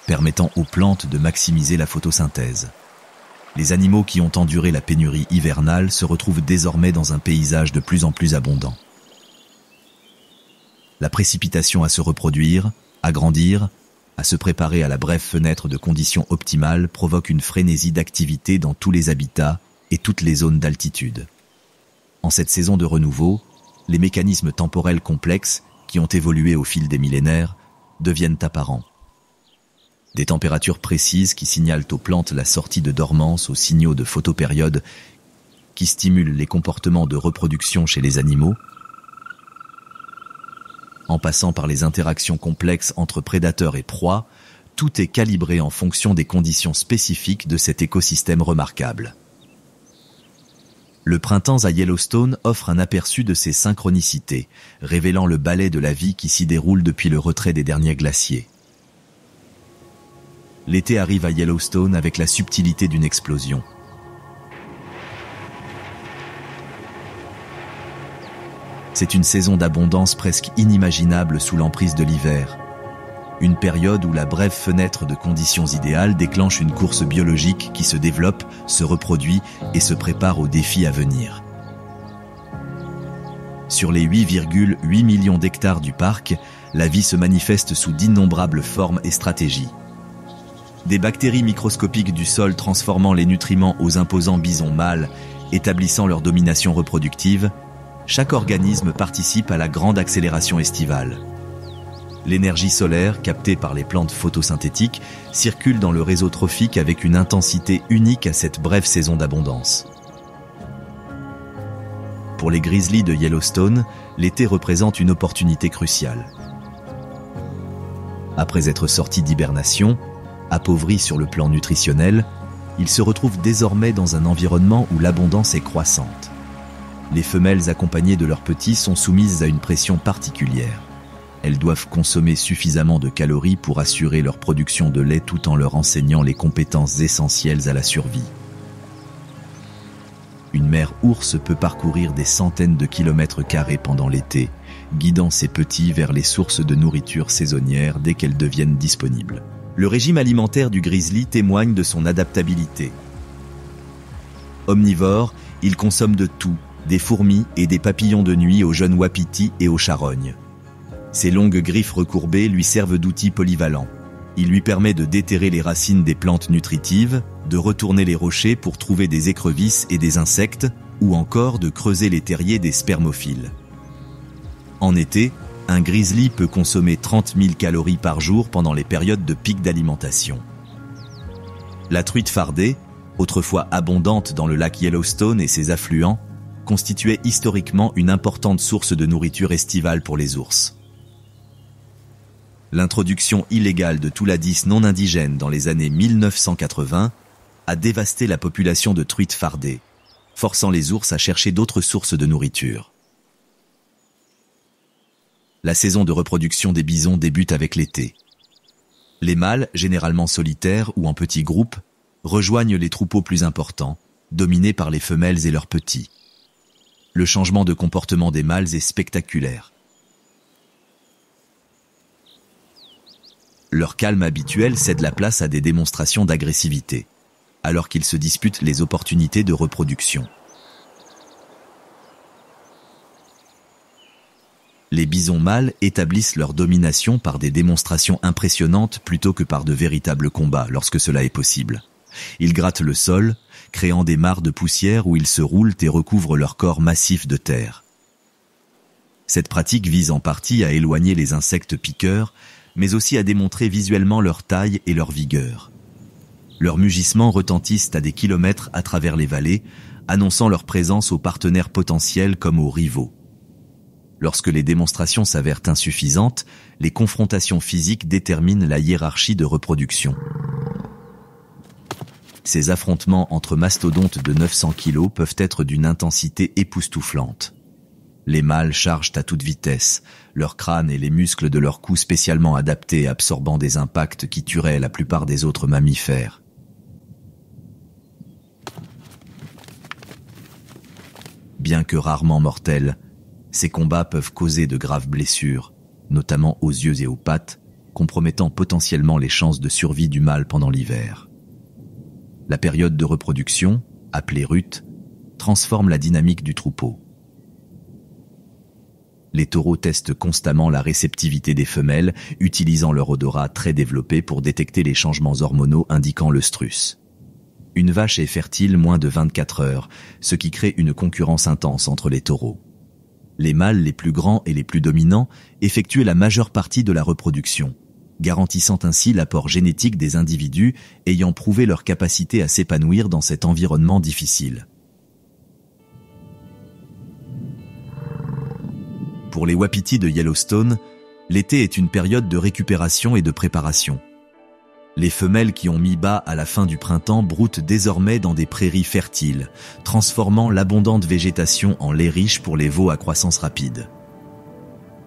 permettant aux plantes de maximiser la photosynthèse. Les animaux qui ont enduré la pénurie hivernale se retrouvent désormais dans un paysage de plus en plus abondant. La précipitation à se reproduire, à grandir, à se préparer à la brève fenêtre de conditions optimales provoque une frénésie d'activité dans tous les habitats et toutes les zones d'altitude. En cette saison de renouveau, les mécanismes temporels complexes, qui ont évolué au fil des millénaires, deviennent apparents. Des températures précises qui signalent aux plantes la sortie de dormance aux signaux de photopériode qui stimulent les comportements de reproduction chez les animaux, en passant par les interactions complexes entre prédateurs et proies, tout est calibré en fonction des conditions spécifiques de cet écosystème remarquable. Le printemps à Yellowstone offre un aperçu de ces synchronicités, révélant le ballet de la vie qui s'y déroule depuis le retrait des derniers glaciers. L'été arrive à Yellowstone avec la subtilité d'une explosion. C'est une saison d'abondance presque inimaginable sous l'emprise de l'hiver. Une période où la brève fenêtre de conditions idéales déclenche une course biologique qui se développe, se reproduit et se prépare aux défis à venir. Sur les 8,8 millions d'hectares du parc, la vie se manifeste sous d'innombrables formes et stratégies. Des bactéries microscopiques du sol transformant les nutriments aux imposants bisons mâles, établissant leur domination reproductive, chaque organisme participe à la grande accélération estivale. L'énergie solaire, captée par les plantes photosynthétiques, circule dans le réseau trophique avec une intensité unique à cette brève saison d'abondance. Pour les grizzlies de Yellowstone, l'été représente une opportunité cruciale. Après être sortis d'hibernation, appauvris sur le plan nutritionnel, ils se retrouvent désormais dans un environnement où l'abondance est croissante. Les femelles accompagnées de leurs petits sont soumises à une pression particulière. Elles doivent consommer suffisamment de calories pour assurer leur production de lait tout en leur enseignant les compétences essentielles à la survie. Une mère ours peut parcourir des centaines de kilomètres carrés pendant l'été, guidant ses petits vers les sources de nourriture saisonnières dès qu'elles deviennent disponibles. Le régime alimentaire du grizzly témoigne de son adaptabilité. Omnivore, il consomme de tout, des fourmis et des papillons de nuit aux jeunes wapitis et aux charognes. Ses longues griffes recourbées lui servent d'outils polyvalents. Il lui permet de déterrer les racines des plantes nutritives, de retourner les rochers pour trouver des écrevisses et des insectes, ou encore de creuser les terriers des spermophiles. En été, un grizzly peut consommer 30 000 calories par jour pendant les périodes de pic d'alimentation. La truite fardée, autrefois abondante dans le lac Yellowstone et ses affluents, constituait historiquement une importante source de nourriture estivale pour les ours. L'introduction illégale de touladis non indigènes dans les années 1980 a dévasté la population de truites fardées, forçant les ours à chercher d'autres sources de nourriture. La saison de reproduction des bisons débute avec l'été. Les mâles, généralement solitaires ou en petits groupes, rejoignent les troupeaux plus importants, dominés par les femelles et leurs petits. Le changement de comportement des mâles est spectaculaire. Leur calme habituel cède la place à des démonstrations d'agressivité, alors qu'ils se disputent les opportunités de reproduction. Les bisons mâles établissent leur domination par des démonstrations impressionnantes plutôt que par de véritables combats lorsque cela est possible. Ils grattent le sol, créant des mares de poussière où ils se roulent et recouvrent leur corps massif de terre. Cette pratique vise en partie à éloigner les insectes piqueurs, mais aussi à démontrer visuellement leur taille et leur vigueur. Leurs mugissements retentissent à des kilomètres à travers les vallées, annonçant leur présence aux partenaires potentiels comme aux rivaux. Lorsque les démonstrations s'avèrent insuffisantes, les confrontations physiques déterminent la hiérarchie de reproduction. Ces affrontements entre mastodontes de 900 kg peuvent être d'une intensité époustouflante. Les mâles chargent à toute vitesse, leur crâne et les muscles de leur cou spécialement adaptés absorbant des impacts qui tueraient la plupart des autres mammifères. Bien que rarement mortels, ces combats peuvent causer de graves blessures, notamment aux yeux et aux pattes, compromettant potentiellement les chances de survie du mâle pendant l'hiver. La période de reproduction, appelée rut, transforme la dynamique du troupeau. Les taureaux testent constamment la réceptivité des femelles, utilisant leur odorat très développé pour détecter les changements hormonaux indiquant l'œstrus. Une vache est fertile moins de 24 heures, ce qui crée une concurrence intense entre les taureaux. Les mâles les plus grands et les plus dominants effectuent la majeure partie de la reproduction, garantissant ainsi l'apport génétique des individus ayant prouvé leur capacité à s'épanouir dans cet environnement difficile. Pour les wapitis de Yellowstone, l'été est une période de récupération et de préparation. Les femelles qui ont mis bas à la fin du printemps broutent désormais dans des prairies fertiles, transformant l'abondante végétation en lait riche pour les veaux à croissance rapide.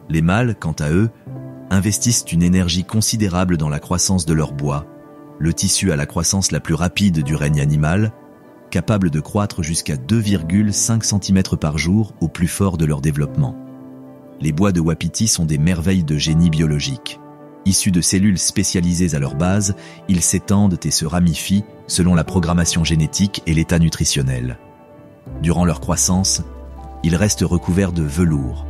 Les mâles, quant à eux, investissent une énergie considérable dans la croissance de leur bois, le tissu à la croissance la plus rapide du règne animal, capable de croître jusqu'à 2,5 cm par jour au plus fort de leur développement. Les bois de wapiti sont des merveilles de génie biologique. Issus de cellules spécialisées à leur base, ils s'étendent et se ramifient selon la programmation génétique et l'état nutritionnel. Durant leur croissance, ils restent recouverts de velours,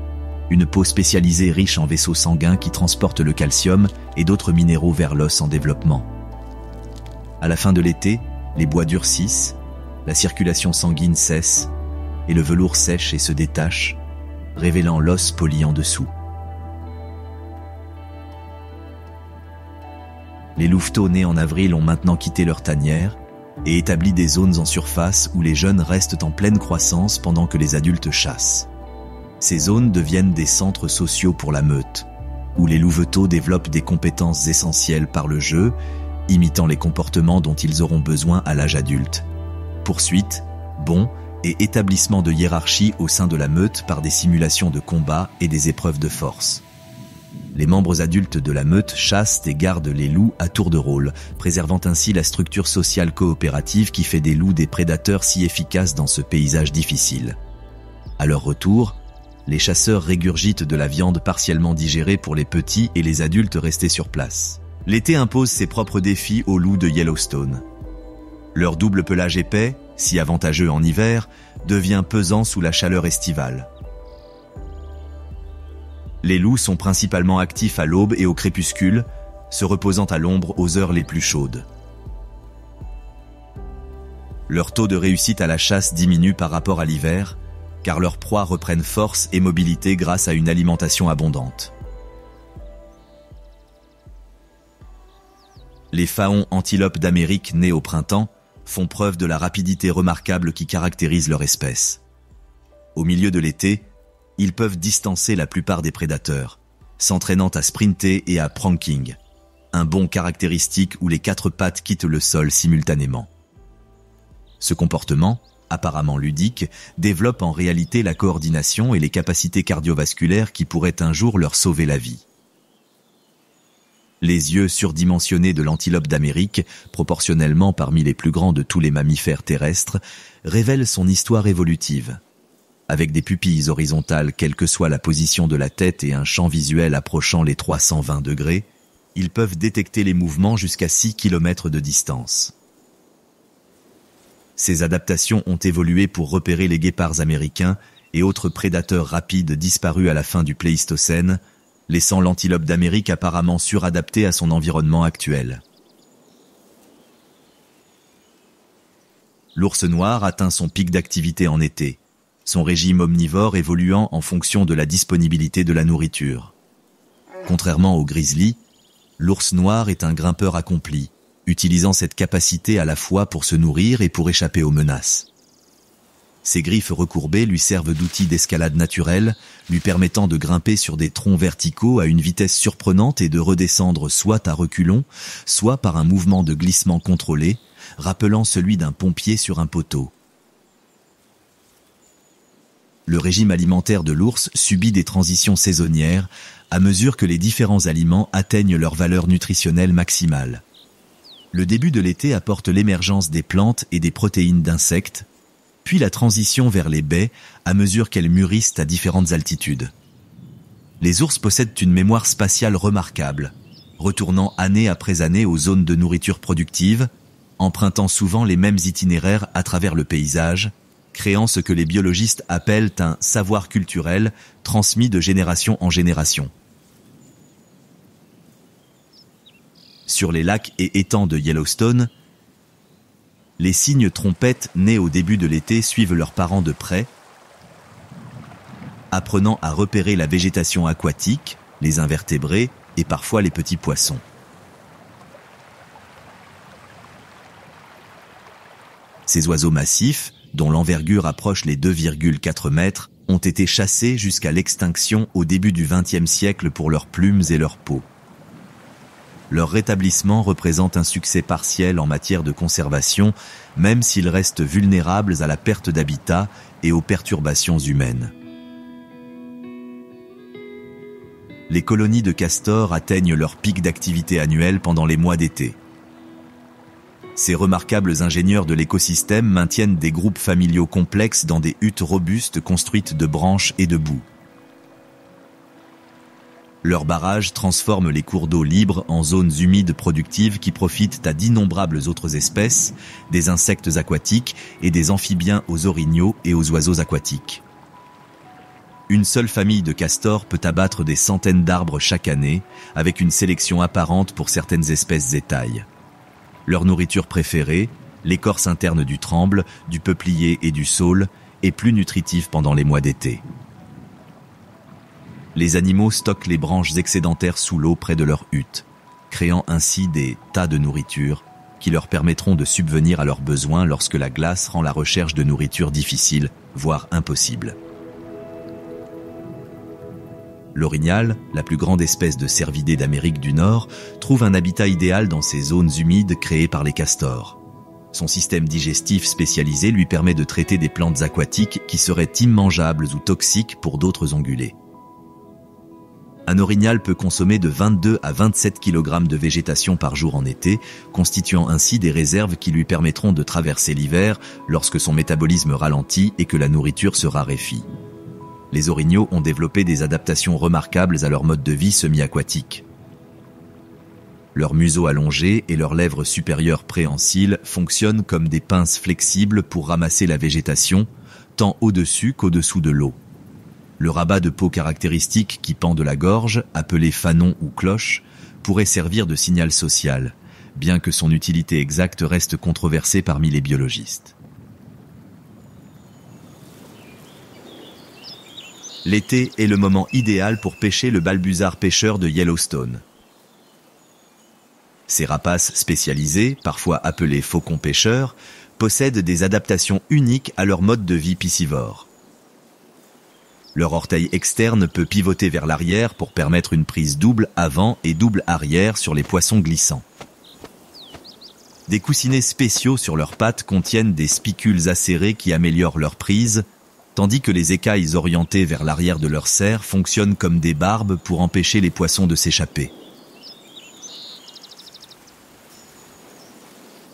une peau spécialisée riche en vaisseaux sanguins qui transportent le calcium et d'autres minéraux vers l'os en développement. À la fin de l'été, les bois durcissent, la circulation sanguine cesse, et le velours sèche et se détache, révélant l'os poli en dessous. Les louveteaux nés en avril ont maintenant quitté leur tanière et établi des zones en surface où les jeunes restent en pleine croissance pendant que les adultes chassent. Ces zones deviennent des centres sociaux pour la meute, où les louveteaux développent des compétences essentielles par le jeu, imitant les comportements dont ils auront besoin à l'âge adulte. Poursuite, bond et établissement de hiérarchie au sein de la meute par des simulations de combat et des épreuves de force. Les membres adultes de la meute chassent et gardent les loups à tour de rôle, préservant ainsi la structure sociale coopérative qui fait des loups des prédateurs si efficaces dans ce paysage difficile. À leur retour, les chasseurs régurgitent de la viande partiellement digérée pour les petits et les adultes restés sur place. L'été impose ses propres défis aux loups de Yellowstone. Leur double pelage épais, si avantageux en hiver, devient pesant sous la chaleur estivale. Les loups sont principalement actifs à l'aube et au crépuscule, se reposant à l'ombre aux heures les plus chaudes. Leur taux de réussite à la chasse diminue par rapport à l'hiver, car leurs proies reprennent force et mobilité grâce à une alimentation abondante. Les faons antilopes d'Amérique nés au printemps font preuve de la rapidité remarquable qui caractérise leur espèce. Au milieu de l'été, ils peuvent distancer la plupart des prédateurs, s'entraînant à sprinter et à pranking, un bond caractéristique où les quatre pattes quittent le sol simultanément. Ce comportement, apparemment ludique, développe en réalité la coordination et les capacités cardiovasculaires qui pourraient un jour leur sauver la vie. Les yeux surdimensionnés de l'antilope d'Amérique, proportionnellement parmi les plus grands de tous les mammifères terrestres, révèlent son histoire évolutive. Avec des pupilles horizontales quelle que soit la position de la tête et un champ visuel approchant les 320 degrés, ils peuvent détecter les mouvements jusqu'à 6 km de distance. Ces adaptations ont évolué pour repérer les guépards américains et autres prédateurs rapides disparus à la fin du Pléistocène, laissant l'antilope d'Amérique apparemment suradapté à son environnement actuel. L'ours noir atteint son pic d'activité en été, son régime omnivore évoluant en fonction de la disponibilité de la nourriture. Contrairement au grizzly, l'ours noir est un grimpeur accompli, utilisant cette capacité à la fois pour se nourrir et pour échapper aux menaces. Ses griffes recourbées lui servent d'outil d'escalade naturel, lui permettant de grimper sur des troncs verticaux à une vitesse surprenante et de redescendre soit à reculons, soit par un mouvement de glissement contrôlé, rappelant celui d'un pompier sur un poteau. Le régime alimentaire de l'ours subit des transitions saisonnières à mesure que les différents aliments atteignent leur valeur nutritionnelle maximale. Le début de l'été apporte l'émergence des plantes et des protéines d'insectes, puis la transition vers les baies à mesure qu'elles mûrissent à différentes altitudes. Les ours possèdent une mémoire spatiale remarquable, retournant année après année aux zones de nourriture productive, empruntant souvent les mêmes itinéraires à travers le paysage, créant ce que les biologistes appellent un savoir culturel transmis de génération en génération. Sur les lacs et étangs de Yellowstone, les cygnes trompettes nés au début de l'été suivent leurs parents de près, apprenant à repérer la végétation aquatique, les invertébrés et parfois les petits poissons. Ces oiseaux massifs, dont l'envergure approche les 2,4 mètres, ont été chassés jusqu'à l'extinction au début du XXe siècle pour leurs plumes et leur peau. Leur rétablissement représente un succès partiel en matière de conservation, même s'ils restent vulnérables à la perte d'habitat et aux perturbations humaines. Les colonies de castors atteignent leur pic d'activité annuel pendant les mois d'été. Ces remarquables ingénieurs de l'écosystème maintiennent des groupes familiaux complexes dans des huttes robustes construites de branches et de boue. Leurs barrages transforment les cours d'eau libres en zones humides productives qui profitent à d'innombrables autres espèces, des insectes aquatiques et des amphibiens aux orignaux et aux oiseaux aquatiques. Une seule famille de castors peut abattre des centaines d'arbres chaque année, avec une sélection apparente pour certaines espèces et tailles. Leur nourriture préférée, l'écorce interne du tremble, du peuplier et du saule, est plus nutritive pendant les mois d'été. Les animaux stockent les branches excédentaires sous l'eau près de leur hutte, créant ainsi des tas de nourriture qui leur permettront de subvenir à leurs besoins lorsque la glace rend la recherche de nourriture difficile, voire impossible. L'orignal, la plus grande espèce de cervidés d'Amérique du Nord, trouve un habitat idéal dans ces zones humides créées par les castors. Son système digestif spécialisé lui permet de traiter des plantes aquatiques qui seraient immangeables ou toxiques pour d'autres ongulés. Un orignal peut consommer de 22 à 27 kg de végétation par jour en été, constituant ainsi des réserves qui lui permettront de traverser l'hiver lorsque son métabolisme ralentit et que la nourriture se raréfie. Les orignaux ont développé des adaptations remarquables à leur mode de vie semi-aquatique. Leur museau allongé et leurs lèvres supérieures préhensiles fonctionnent comme des pinces flexibles pour ramasser la végétation, tant au-dessus qu'au-dessous de l'eau. Le rabat de peau caractéristique qui pend de la gorge, appelé fanon ou cloche, pourrait servir de signal social, bien que son utilité exacte reste controversée parmi les biologistes. L'été est le moment idéal pour pêcher le balbuzard pêcheur de Yellowstone. Ces rapaces spécialisés, parfois appelés faucons pêcheurs, possèdent des adaptations uniques à leur mode de vie piscivore. Leur orteil externe peut pivoter vers l'arrière pour permettre une prise double avant et double arrière sur les poissons glissants. Des coussinets spéciaux sur leurs pattes contiennent des spicules acérées qui améliorent leur prise, tandis que les écailles orientées vers l'arrière de leur serre fonctionnent comme des barbes pour empêcher les poissons de s'échapper.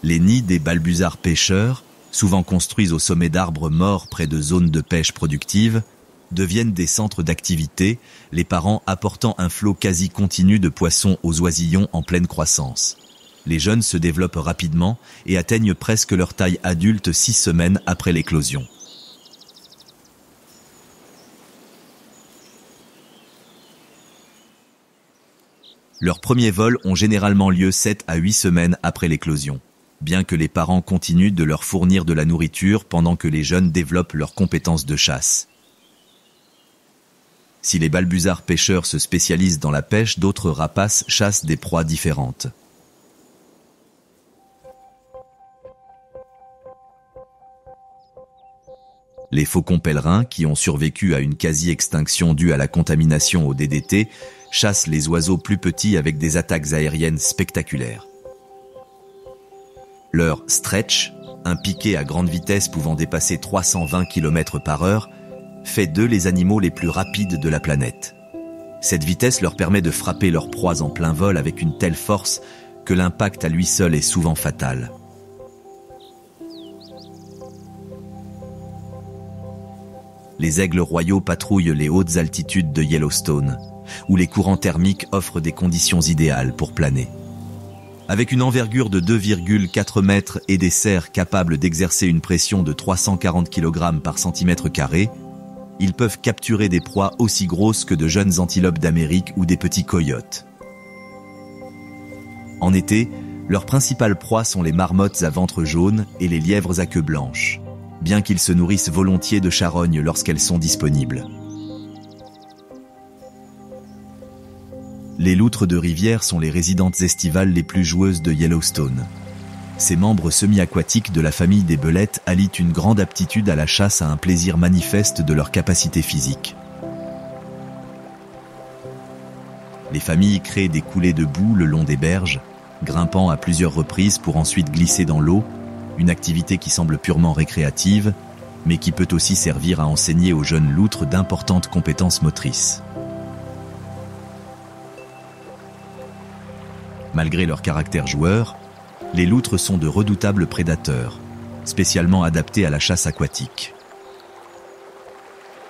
Les nids des balbuzards pêcheurs, souvent construits au sommet d'arbres morts près de zones de pêche productives, deviennent des centres d'activité, les parents apportant un flot quasi continu de poissons aux oisillons en pleine croissance. Les jeunes se développent rapidement et atteignent presque leur taille adulte 6 semaines après l'éclosion. Leurs premiers vols ont généralement lieu 7 à 8 semaines après l'éclosion, bien que les parents continuent de leur fournir de la nourriture pendant que les jeunes développent leurs compétences de chasse. Si les balbuzards pêcheurs se spécialisent dans la pêche, d'autres rapaces chassent des proies différentes. Les faucons pèlerins, qui ont survécu à une quasi-extinction due à la contamination au DDT, chassent les oiseaux plus petits avec des attaques aériennes spectaculaires. Leur stretch, un piqué à grande vitesse pouvant dépasser 320 km/h, fait d'eux les animaux les plus rapides de la planète. Cette vitesse leur permet de frapper leurs proies en plein vol avec une telle force que l'impact à lui seul est souvent fatal. Les aigles royaux patrouillent les hautes altitudes de Yellowstone, où les courants thermiques offrent des conditions idéales pour planer. Avec une envergure de 2,4 mètres et des serres capables d'exercer une pression de 340 kg par centimètre carré, ils peuvent capturer des proies aussi grosses que de jeunes antilopes d'Amérique ou des petits coyotes. En été, leurs principales proies sont les marmottes à ventre jaune et les lièvres à queue blanche, bien qu'ils se nourrissent volontiers de charognes lorsqu'elles sont disponibles. Les loutres de rivière sont les résidentes estivales les plus joueuses de Yellowstone. Ces membres semi-aquatiques de la famille des belettes allient une grande aptitude à la chasse à un plaisir manifeste de leur capacité physique. Les familles créent des coulées de boue le long des berges, grimpant à plusieurs reprises pour ensuite glisser dans l'eau, une activité qui semble purement récréative, mais qui peut aussi servir à enseigner aux jeunes loutres d'importantes compétences motrices. Malgré leur caractère joueur, les loutres sont de redoutables prédateurs, spécialement adaptés à la chasse aquatique.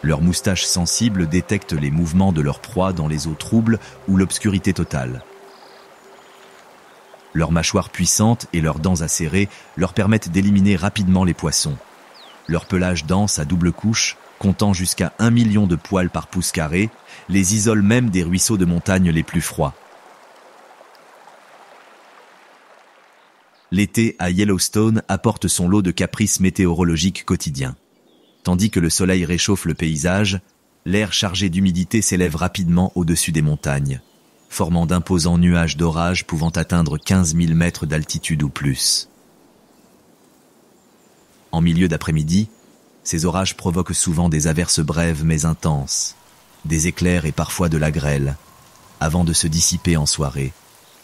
Leurs moustaches sensibles détectent les mouvements de leurs proies dans les eaux troubles ou l'obscurité totale. Leurs mâchoires puissantes et leurs dents acérées leur permettent d'éliminer rapidement les poissons. Leur pelage dense à double couche, comptant jusqu'à 1 million de poils par pouce carré, les isole même des ruisseaux de montagne les plus froids. L'été à Yellowstone apporte son lot de caprices météorologiques quotidiens. Tandis que le soleil réchauffe le paysage, l'air chargé d'humidité s'élève rapidement au-dessus des montagnes, formant d'imposants nuages d'orage pouvant atteindre 15 000 mètres d'altitude ou plus. En milieu d'après-midi, ces orages provoquent souvent des averses brèves mais intenses, des éclairs et parfois de la grêle, avant de se dissiper en soirée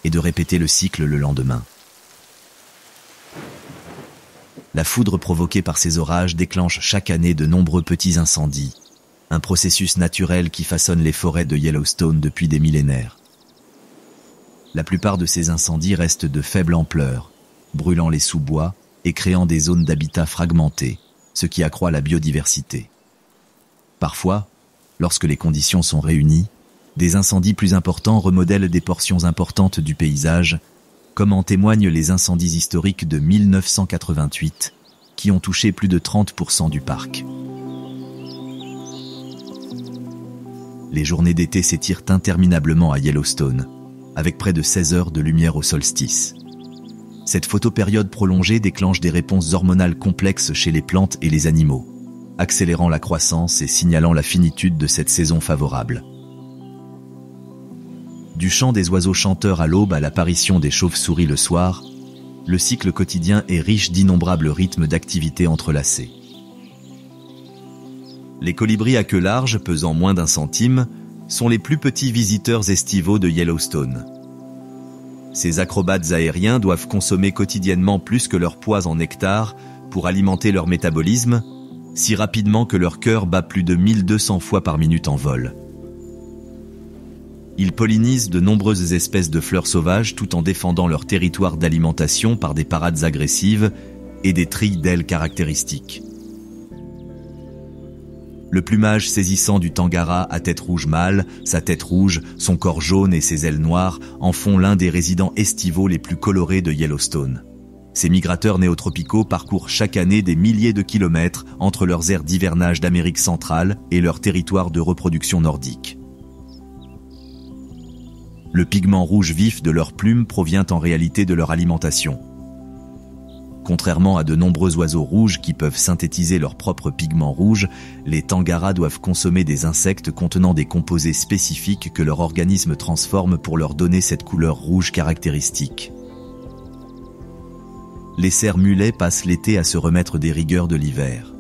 et de répéter le cycle le lendemain. La foudre provoquée par ces orages déclenche chaque année de nombreux petits incendies, un processus naturel qui façonne les forêts de Yellowstone depuis des millénaires. La plupart de ces incendies restent de faible ampleur, brûlant les sous-bois et créant des zones d'habitat fragmentées, ce qui accroît la biodiversité. Parfois, lorsque les conditions sont réunies, des incendies plus importants remodèlent des portions importantes du paysage, comme en témoignent les incendies historiques de 1988, qui ont touché plus de 30% du parc. Les journées d'été s'étirent interminablement à Yellowstone, avec près de 16 heures de lumière au solstice. Cette photopériode prolongée déclenche des réponses hormonales complexes chez les plantes et les animaux, accélérant la croissance et signalant la finitude de cette saison favorable. Du chant des oiseaux chanteurs à l'aube à l'apparition des chauves-souris le soir, le cycle quotidien est riche d'innombrables rythmes d'activité entrelacés. Les colibris à queue large, pesant moins d'1 centime, sont les plus petits visiteurs estivaux de Yellowstone. Ces acrobates aériens doivent consommer quotidiennement plus que leur poids en nectar pour alimenter leur métabolisme, si rapidement que leur cœur bat plus de 1200 fois par minute en vol. Ils pollinisent de nombreuses espèces de fleurs sauvages tout en défendant leur territoire d'alimentation par des parades agressives et des trilles d'ailes caractéristiques. Le plumage saisissant du tangara à tête rouge mâle, sa tête rouge, son corps jaune et ses ailes noires en font l'un des résidents estivaux les plus colorés de Yellowstone. Ces migrateurs néotropicaux parcourent chaque année des milliers de kilomètres entre leurs aires d'hivernage d'Amérique centrale et leur territoire de reproduction nordique. Le pigment rouge vif de leurs plumes provient en réalité de leur alimentation. Contrairement à de nombreux oiseaux rouges qui peuvent synthétiser leur propre pigment rouge, les tangaras doivent consommer des insectes contenant des composés spécifiques que leur organisme transforme pour leur donner cette couleur rouge caractéristique. Les cerfs mulets passent l'été à se remettre des rigueurs de l'hiver.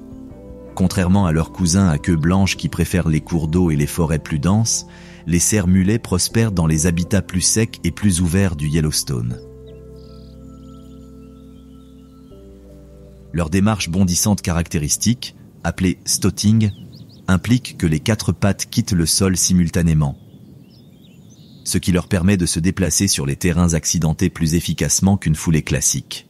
Contrairement à leurs cousins à queue blanche qui préfèrent les cours d'eau et les forêts plus denses, les cerfs mulets prospèrent dans les habitats plus secs et plus ouverts du Yellowstone. Leur démarche bondissante caractéristique, appelée stotting, implique que les 4 pattes quittent le sol simultanément, ce qui leur permet de se déplacer sur les terrains accidentés plus efficacement qu'une foulée classique.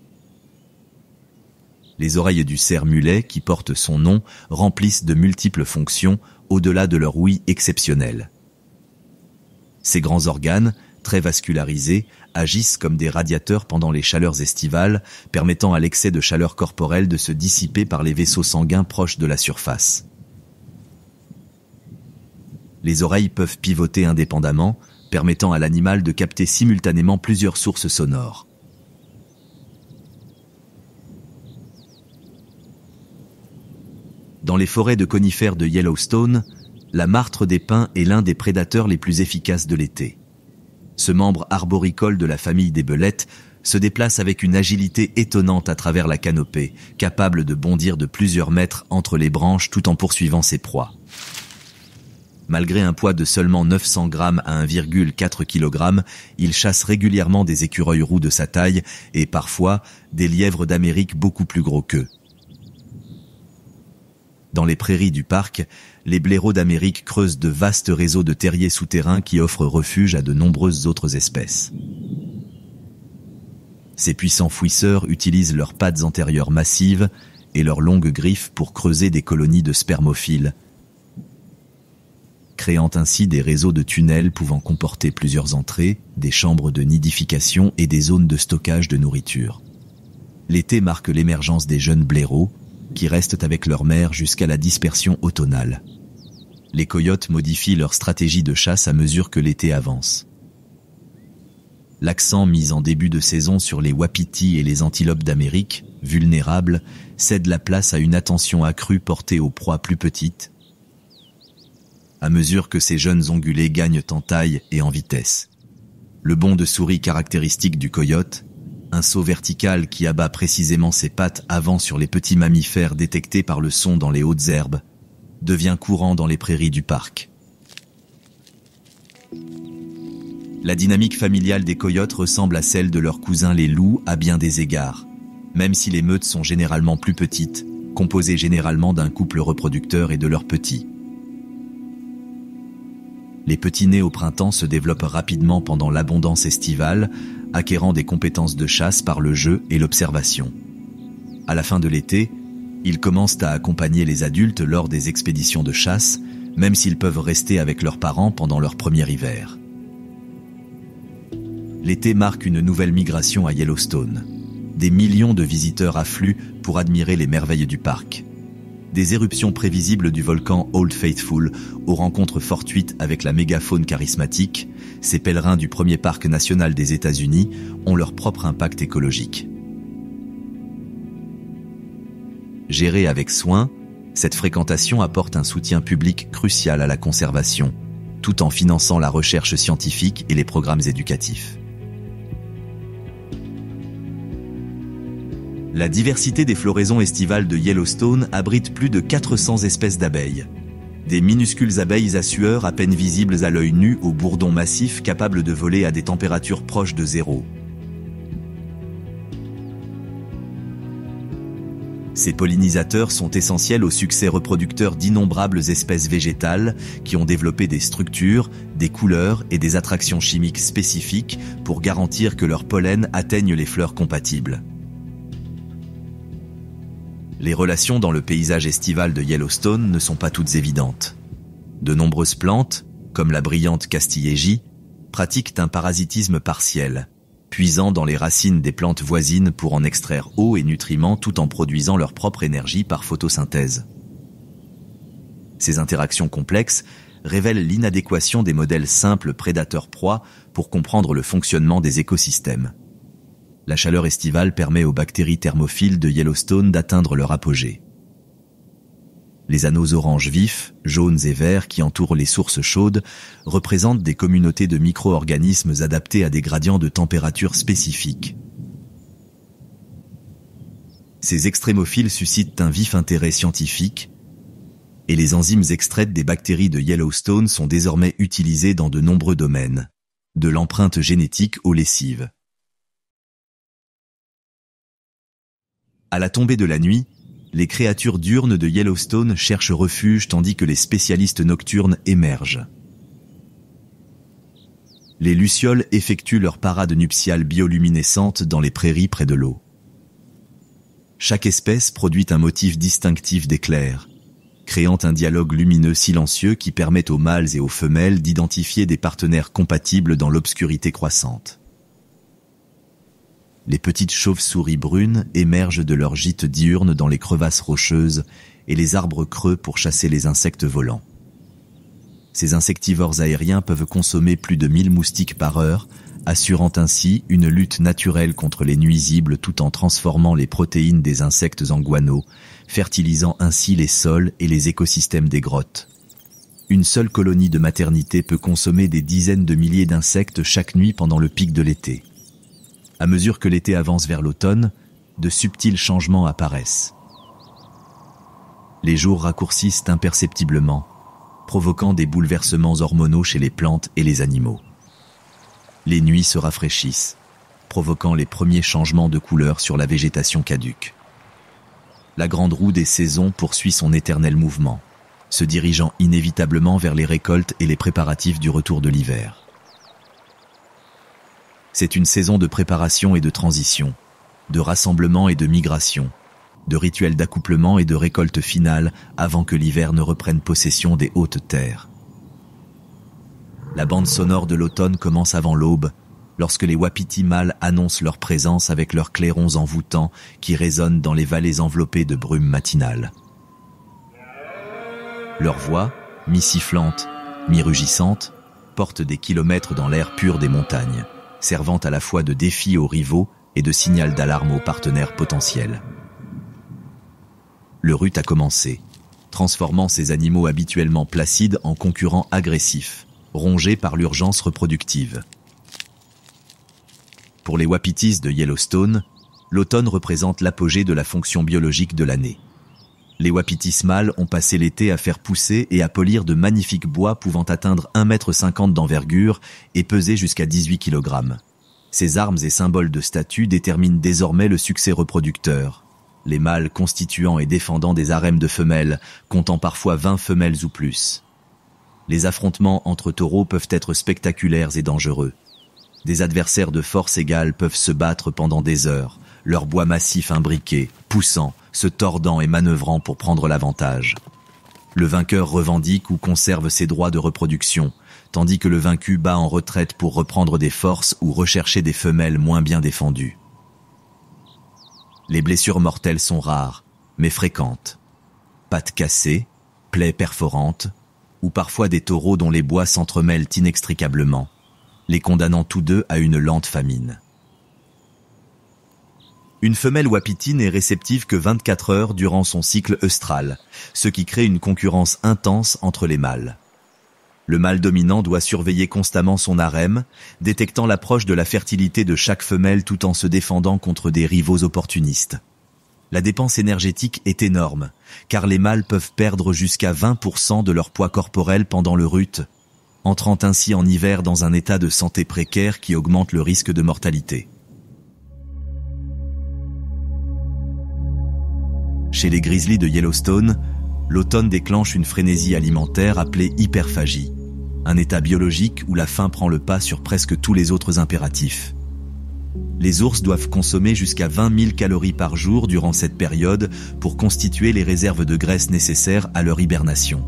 Les oreilles du cerf mulet, qui portent son nom, remplissent de multiples fonctions au-delà de leur ouïe exceptionnelle. Ces grands organes, très vascularisés, agissent comme des radiateurs pendant les chaleurs estivales, permettant à l'excès de chaleur corporelle de se dissiper par les vaisseaux sanguins proches de la surface. Les oreilles peuvent pivoter indépendamment, permettant à l'animal de capter simultanément plusieurs sources sonores. Dans les forêts de conifères de Yellowstone, la martre des pins est l'un des prédateurs les plus efficaces de l'été. Ce membre arboricole de la famille des belettes se déplace avec une agilité étonnante à travers la canopée, capable de bondir de plusieurs mètres entre les branches tout en poursuivant ses proies. Malgré un poids de seulement 900 grammes à 1,4 kg, il chasse régulièrement des écureuils roux de sa taille et parfois des lièvres d'Amérique beaucoup plus gros qu'eux. Dans les prairies du parc, les blaireaux d'Amérique creusent de vastes réseaux de terriers souterrains qui offrent refuge à de nombreuses autres espèces. Ces puissants fouisseurs utilisent leurs pattes antérieures massives et leurs longues griffes pour creuser des colonies de spermophiles, créant ainsi des réseaux de tunnels pouvant comporter plusieurs entrées, des chambres de nidification et des zones de stockage de nourriture. L'été marque l'émergence des jeunes blaireaux, qui restent avec leur mère jusqu'à la dispersion automnale. Les coyotes modifient leur stratégie de chasse à mesure que l'été avance. L'accent mis en début de saison sur les wapitis et les antilopes d'Amérique, vulnérables, cède la place à une attention accrue portée aux proies plus petites, à mesure que ces jeunes ongulés gagnent en taille et en vitesse. Le bond de souris caractéristique du coyote, un saut vertical qui abat précisément ses pattes avant sur les petits mammifères détectés par le son dans les hautes herbes, devient courant dans les prairies du parc. La dynamique familiale des coyotes ressemble à celle de leurs cousins les loups à bien des égards, même si les meutes sont généralement plus petites, composées généralement d'un couple reproducteur et de leurs petits. Les petits nés au printemps se développent rapidement pendant l'abondance estivale, acquérant des compétences de chasse par le jeu et l'observation. À la fin de l'été, ils commencent à accompagner les adultes lors des expéditions de chasse, même s'ils peuvent rester avec leurs parents pendant leur premier hiver. L'été marque une nouvelle migration à Yellowstone. Des millions de visiteurs affluent pour admirer les merveilles du parc. Des éruptions prévisibles du volcan Old Faithful aux rencontres fortuites avec la mégafaune charismatique, ces pèlerins du premier parc national des États-Unis ont leur propre impact écologique. Gérée avec soin, cette fréquentation apporte un soutien public crucial à la conservation, tout en finançant la recherche scientifique et les programmes éducatifs. La diversité des floraisons estivales de Yellowstone abrite plus de 400 espèces d'abeilles. Des minuscules abeilles à sueur à peine visibles à l'œil nu aux bourdons massifs capables de voler à des températures proches de zéro. Ces pollinisateurs sont essentiels au succès reproducteur d'innombrables espèces végétales qui ont développé des structures, des couleurs et des attractions chimiques spécifiques pour garantir que leur pollen atteigne les fleurs compatibles. Les relations dans le paysage estival de Yellowstone ne sont pas toutes évidentes. De nombreuses plantes, comme la brillante castillegie, pratiquent un parasitisme partiel, puisant dans les racines des plantes voisines pour en extraire eau et nutriments tout en produisant leur propre énergie par photosynthèse. Ces interactions complexes révèlent l'inadéquation des modèles simples prédateurs-proies pour comprendre le fonctionnement des écosystèmes. La chaleur estivale permet aux bactéries thermophiles de Yellowstone d'atteindre leur apogée. Les anneaux orange vifs, jaunes et verts qui entourent les sources chaudes représentent des communautés de micro-organismes adaptés à des gradients de température spécifiques. Ces extrémophiles suscitent un vif intérêt scientifique et les enzymes extraites des bactéries de Yellowstone sont désormais utilisées dans de nombreux domaines, de l'empreinte génétique aux lessives. À la tombée de la nuit, les créatures diurnes de Yellowstone cherchent refuge tandis que les spécialistes nocturnes émergent. Les lucioles effectuent leur parade nuptiale bioluminescente dans les prairies près de l'eau. Chaque espèce produit un motif distinctif d'éclairs, créant un dialogue lumineux silencieux qui permet aux mâles et aux femelles d'identifier des partenaires compatibles dans l'obscurité croissante. Les petites chauves-souris brunes émergent de leurs gîtes diurnes dans les crevasses rocheuses et les arbres creux pour chasser les insectes volants. Ces insectivores aériens peuvent consommer plus de 1000 moustiques par heure, assurant ainsi une lutte naturelle contre les nuisibles tout en transformant les protéines des insectes en guano, fertilisant ainsi les sols et les écosystèmes des grottes. Une seule colonie de maternité peut consommer des dizaines de milliers d'insectes chaque nuit pendant le pic de l'été. À mesure que l'été avance vers l'automne, de subtils changements apparaissent. Les jours raccourcissent imperceptiblement, provoquant des bouleversements hormonaux chez les plantes et les animaux. Les nuits se rafraîchissent, provoquant les premiers changements de couleur sur la végétation caduque. La grande roue des saisons poursuit son éternel mouvement, se dirigeant inévitablement vers les récoltes et les préparatifs du retour de l'hiver. C'est une saison de préparation et de transition, de rassemblement et de migration, de rituels d'accouplement et de récolte finale avant que l'hiver ne reprenne possession des hautes terres. La bande sonore de l'automne commence avant l'aube, lorsque les wapitis mâles annoncent leur présence avec leurs clairons envoûtants qui résonnent dans les vallées enveloppées de brume matinale. Leur voix, mi-sifflante, mi-rugissante, porte des kilomètres dans l'air pur des montagnes, servant à la fois de défi aux rivaux et de signal d'alarme aux partenaires potentiels. Le rut a commencé, transformant ces animaux habituellement placides en concurrents agressifs, rongés par l'urgence reproductive. Pour les wapitis de Yellowstone, l'automne représente l'apogée de la fonction biologique de l'année. Les wapitis mâles ont passé l'été à faire pousser et à polir de magnifiques bois pouvant atteindre 1,50 m d'envergure et peser jusqu'à 18 kg. Ces armes et symboles de statut déterminent désormais le succès reproducteur. Les mâles constituant et défendant des harèmes de femelles, comptant parfois 20 femelles ou plus. Les affrontements entre taureaux peuvent être spectaculaires et dangereux. Des adversaires de force égale peuvent se battre pendant des heures, leur bois massif imbriqué, poussant, se tordant et manœuvrant pour prendre l'avantage. Le vainqueur revendique ou conserve ses droits de reproduction, tandis que le vaincu bat en retraite pour reprendre des forces ou rechercher des femelles moins bien défendues. Les blessures mortelles sont rares, mais fréquentes. Pattes cassées, plaies perforantes, ou parfois des taureaux dont les bois s'entremêlent inextricablement, les condamnant tous deux à une lente famine. Une femelle wapiti n'est réceptive que 24 heures durant son cycle œustral, ce qui crée une concurrence intense entre les mâles. Le mâle dominant doit surveiller constamment son harem, détectant l'approche de la fertilité de chaque femelle tout en se défendant contre des rivaux opportunistes. La dépense énergétique est énorme, car les mâles peuvent perdre jusqu'à 20% de leur poids corporel pendant le rut, entrant ainsi en hiver dans un état de santé précaire qui augmente le risque de mortalité. Chez les grizzlies de Yellowstone, l'automne déclenche une frénésie alimentaire appelée hyperphagie, un état biologique où la faim prend le pas sur presque tous les autres impératifs. Les ours doivent consommer jusqu'à 20 000 calories par jour durant cette période pour constituer les réserves de graisse nécessaires à leur hibernation.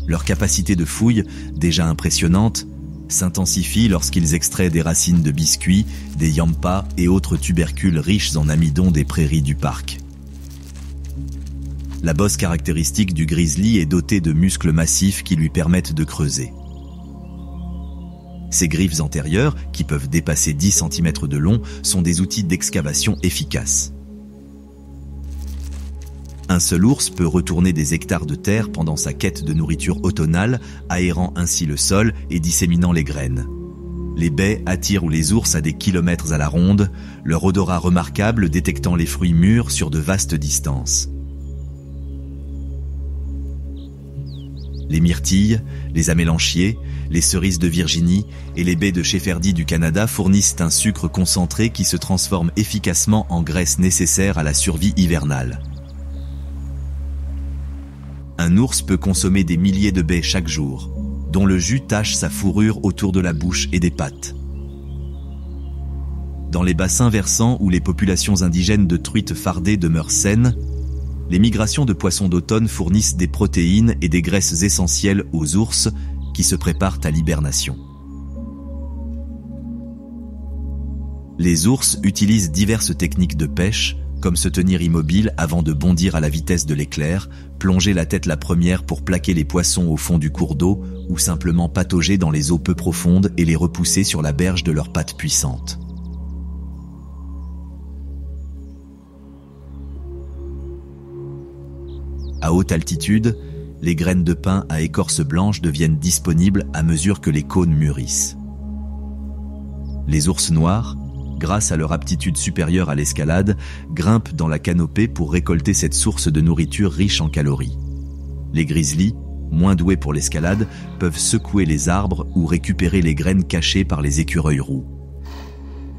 Leur capacité de fouille, déjà impressionnante, s'intensifie lorsqu'ils extraient des racines de biscuits, des yampas et autres tubercules riches en amidon des prairies du parc. La bosse caractéristique du grizzly est dotée de muscles massifs qui lui permettent de creuser. Ses griffes antérieures, qui peuvent dépasser 10 cm de long, sont des outils d'excavation efficaces. Un seul ours peut retourner des hectares de terre pendant sa quête de nourriture automnale, aérant ainsi le sol et disséminant les graines. Les baies attirent les ours à des kilomètres à la ronde, leur odorat remarquable détectant les fruits mûrs sur de vastes distances. Les myrtilles, les amélanchiers, les cerises de Virginie et les baies de Shepherdie du Canada fournissent un sucre concentré qui se transforme efficacement en graisse nécessaire à la survie hivernale. Un ours peut consommer des milliers de baies chaque jour, dont le jus tache sa fourrure autour de la bouche et des pattes. Dans les bassins versants où les populations indigènes de truites fardées demeurent saines, les migrations de poissons d'automne fournissent des protéines et des graisses essentielles aux ours qui se préparent à l'hibernation. Les ours utilisent diverses techniques de pêche, comme se tenir immobile avant de bondir à la vitesse de l'éclair, plonger la tête la première pour plaquer les poissons au fond du cours d'eau ou simplement patauger dans les eaux peu profondes et les repousser sur la berge de leurs pattes puissantes. À haute altitude, les graines de pin à écorce blanche deviennent disponibles à mesure que les cônes mûrissent. Les ours noirs, grâce à leur aptitude supérieure à l'escalade, grimpent dans la canopée pour récolter cette source de nourriture riche en calories. Les grizzlies, moins doués pour l'escalade, peuvent secouer les arbres ou récupérer les graines cachées par les écureuils roux.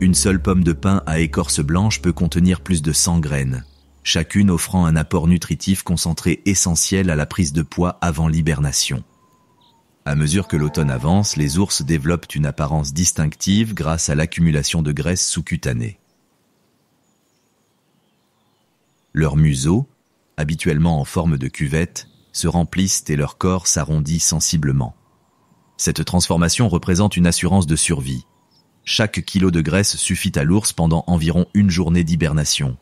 Une seule pomme de pin à écorce blanche peut contenir plus de 100 graines, chacune offrant un apport nutritif concentré essentiel à la prise de poids avant l'hibernation. À mesure que l'automne avance, les ours développent une apparence distinctive grâce à l'accumulation de graisse sous-cutanée. Leurs museaux, habituellement en forme de cuvette, se remplissent et leur corps s'arrondit sensiblement. Cette transformation représente une assurance de survie. Chaque kilo de graisse suffit à l'ours pendant environ une journée d'hibernation.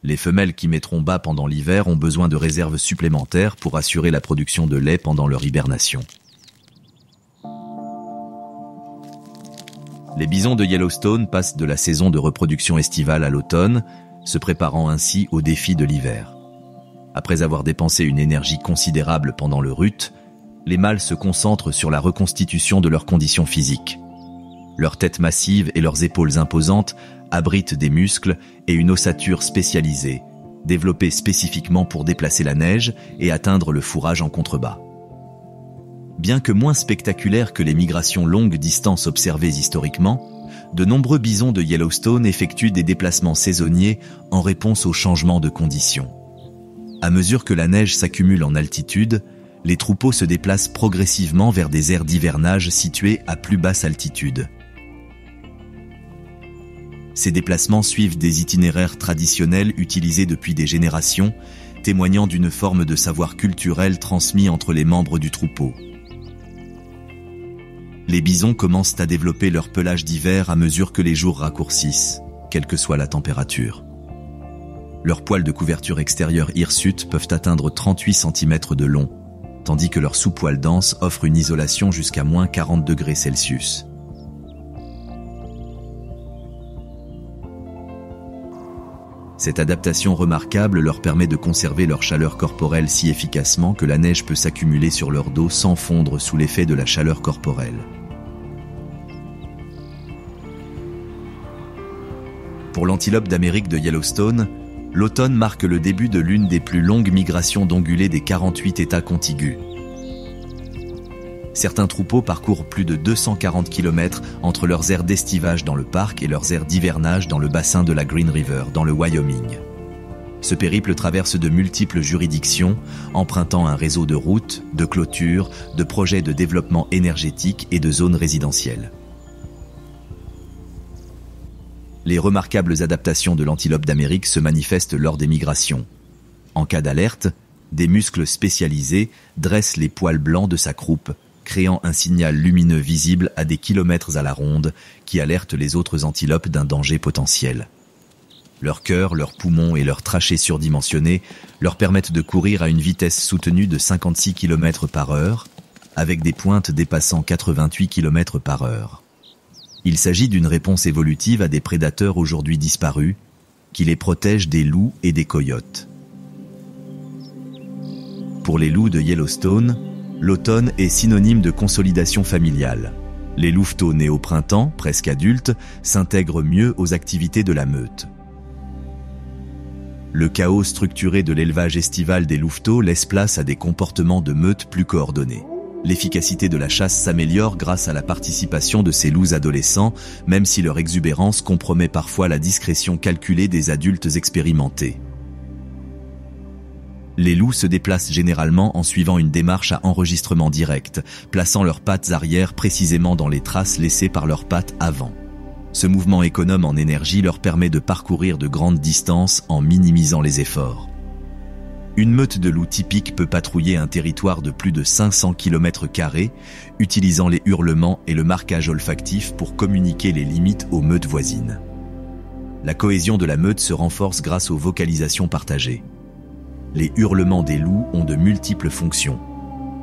Les femelles qui mettront bas pendant l'hiver ont besoin de réserves supplémentaires pour assurer la production de lait pendant leur hibernation. Les bisons de Yellowstone passent de la saison de reproduction estivale à l'automne, se préparant ainsi au défi de l'hiver. Après avoir dépensé une énergie considérable pendant le rut, les mâles se concentrent sur la reconstitution de leurs conditions physiques. Leurs têtes massives et leurs épaules imposantes abritent des muscles et une ossature spécialisée, développée spécifiquement pour déplacer la neige et atteindre le fourrage en contrebas. Bien que moins spectaculaires que les migrations longues distances observées historiquement, de nombreux bisons de Yellowstone effectuent des déplacements saisonniers en réponse aux changements de conditions. À mesure que la neige s'accumule en altitude, les troupeaux se déplacent progressivement vers des aires d'hivernage situées à plus basse altitude. Ces déplacements suivent des itinéraires traditionnels utilisés depuis des générations, témoignant d'une forme de savoir culturel transmis entre les membres du troupeau. Les bisons commencent à développer leur pelage d'hiver à mesure que les jours raccourcissent, quelle que soit la température. Leurs poils de couverture extérieure hirsutes peuvent atteindre 38 cm de long, tandis que leurs sous-poils denses offrent une isolation jusqu'à moins 40 degrés Celsius. Cette adaptation remarquable leur permet de conserver leur chaleur corporelle si efficacement que la neige peut s'accumuler sur leur dos sans fondre sous l'effet de la chaleur corporelle. Pour l'antilope d'Amérique de Yellowstone, l'automne marque le début de l'une des plus longues migrations d'ongulés des 48 États contigus. Certains troupeaux parcourent plus de 240 km entre leurs aires d'estivage dans le parc et leurs aires d'hivernage dans le bassin de la Green River, dans le Wyoming. Ce périple traverse de multiples juridictions, empruntant un réseau de routes, de clôtures, de projets de développement énergétique et de zones résidentielles. Les remarquables adaptations de l'antilope d'Amérique se manifestent lors des migrations. En cas d'alerte, des muscles spécialisés dressent les poils blancs de sa croupe, créant un signal lumineux visible à des kilomètres à la ronde qui alerte les autres antilopes d'un danger potentiel. Leur cœur, leurs poumons et leurs trachées surdimensionnées leur permettent de courir à une vitesse soutenue de 56 km/h, avec des pointes dépassant 88 km/h. Il s'agit d'une réponse évolutive à des prédateurs aujourd'hui disparus, qui les protègent des loups et des coyotes. Pour les loups de Yellowstone, l'automne est synonyme de consolidation familiale. Les louveteaux nés au printemps, presque adultes, s'intègrent mieux aux activités de la meute. Le chaos structuré de l'élevage estival des louveteaux laisse place à des comportements de meute plus coordonnés. L'efficacité de la chasse s'améliore grâce à la participation de ces loups adolescents, même si leur exubérance compromet parfois la discrétion calculée des adultes expérimentés. Les loups se déplacent généralement en suivant une démarche à enregistrement direct, plaçant leurs pattes arrière précisément dans les traces laissées par leurs pattes avant. Ce mouvement économe en énergie leur permet de parcourir de grandes distances en minimisant les efforts. Une meute de loups typique peut patrouiller un territoire de plus de 500 km², utilisant les hurlements et le marquage olfactif pour communiquer les limites aux meutes voisines. La cohésion de la meute se renforce grâce aux vocalisations partagées. Les hurlements des loups ont de multiples fonctions.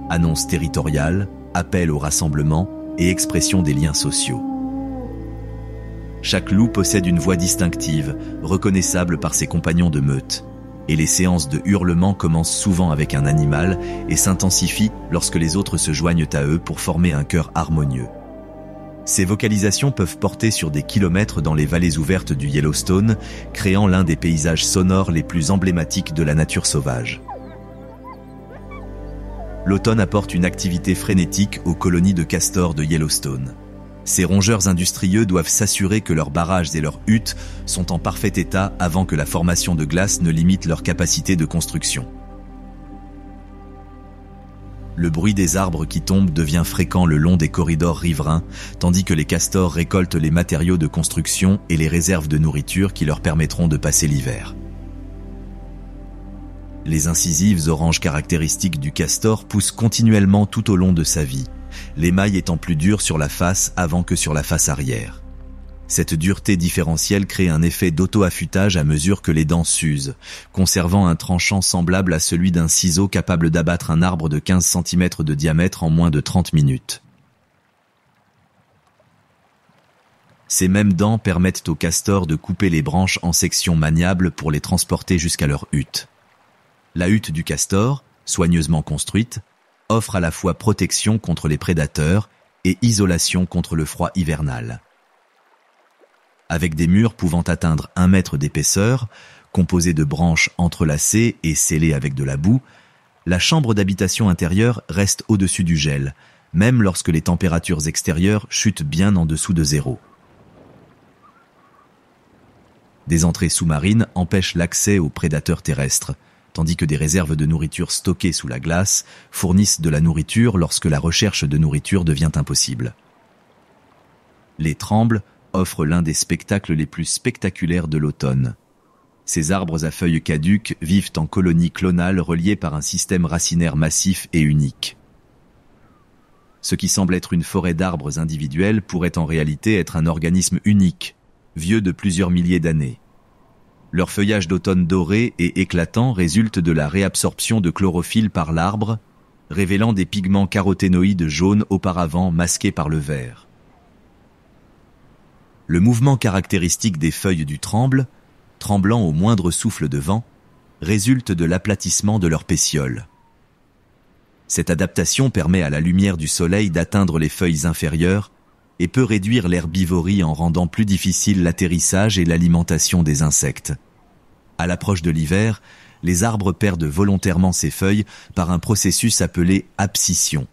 Annonce territoriale, appel au rassemblement et expression des liens sociaux. Chaque loup possède une voix distinctive, reconnaissable par ses compagnons de meute. Et les séances de hurlement commencent souvent avec un animal et s'intensifient lorsque les autres se joignent à eux pour former un chœur harmonieux. Ces vocalisations peuvent porter sur des kilomètres dans les vallées ouvertes du Yellowstone, créant l'un des paysages sonores les plus emblématiques de la nature sauvage. L'automne apporte une activité frénétique aux colonies de castors de Yellowstone. Ces rongeurs industrieux doivent s'assurer que leurs barrages et leurs huttes sont en parfait état avant que la formation de glace ne limite leur capacité de construction. Le bruit des arbres qui tombent devient fréquent le long des corridors riverains, tandis que les castors récoltent les matériaux de construction et les réserves de nourriture qui leur permettront de passer l'hiver. Les incisives oranges caractéristiques du castor poussent continuellement tout au long de sa vie, l'émail étant plus dur sur la face avant que sur la face arrière. Cette dureté différentielle crée un effet d'auto-affûtage à mesure que les dents s'usent, conservant un tranchant semblable à celui d'un ciseau capable d'abattre un arbre de 15 cm de diamètre en moins de 30 minutes. Ces mêmes dents permettent aux castors de couper les branches en sections maniables pour les transporter jusqu'à leur hutte. La hutte du castor, soigneusement construite, offre à la fois protection contre les prédateurs et isolation contre le froid hivernal. Avec des murs pouvant atteindre 1 mètre d'épaisseur, composés de branches entrelacées et scellées avec de la boue, la chambre d'habitation intérieure reste au-dessus du gel, même lorsque les températures extérieures chutent bien en dessous de zéro. Des entrées sous-marines empêchent l'accès aux prédateurs terrestres, tandis que des réserves de nourriture stockées sous la glace fournissent de la nourriture lorsque la recherche de nourriture devient impossible. Les trembles offrent l'un des spectacles les plus spectaculaires de l'automne. Ces arbres à feuilles caduques vivent en colonies clonales reliées par un système racinaire massif et unique. Ce qui semble être une forêt d'arbres individuels pourrait en réalité être un organisme unique, vieux de plusieurs milliers d'années. Leur feuillage d'automne doré et éclatant résulte de la réabsorption de chlorophylle par l'arbre, révélant des pigments caroténoïdes jaunes auparavant masqués par le vert. Le mouvement caractéristique des feuilles du tremble, tremblant au moindre souffle de vent, résulte de l'aplatissement de leur pétiole. Cette adaptation permet à la lumière du soleil d'atteindre les feuilles inférieures et peut réduire l'herbivorie en rendant plus difficile l'atterrissage et l'alimentation des insectes. À l'approche de l'hiver, les arbres perdent volontairement ces feuilles par un processus appelé abscission,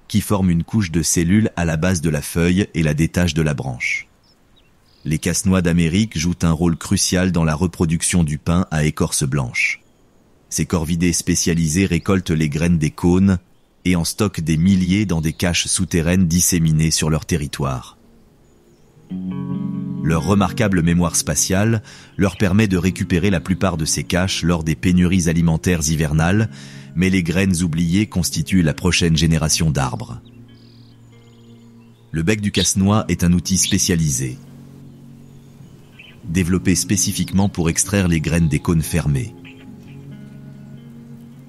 qui forme une couche de cellules à la base de la feuille et la détache de la branche. Les casse-noix d'Amérique jouent un rôle crucial dans la reproduction du pin à écorce blanche. Ces corvidés spécialisés récoltent les graines des cônes et en stockent des milliers dans des caches souterraines disséminées sur leur territoire. Leur remarquable mémoire spatiale leur permet de récupérer la plupart de ces caches lors des pénuries alimentaires hivernales, mais les graines oubliées constituent la prochaine génération d'arbres. Le bec du casse-noix est un outil spécialisé, développé spécifiquement pour extraire les graines des cônes fermés.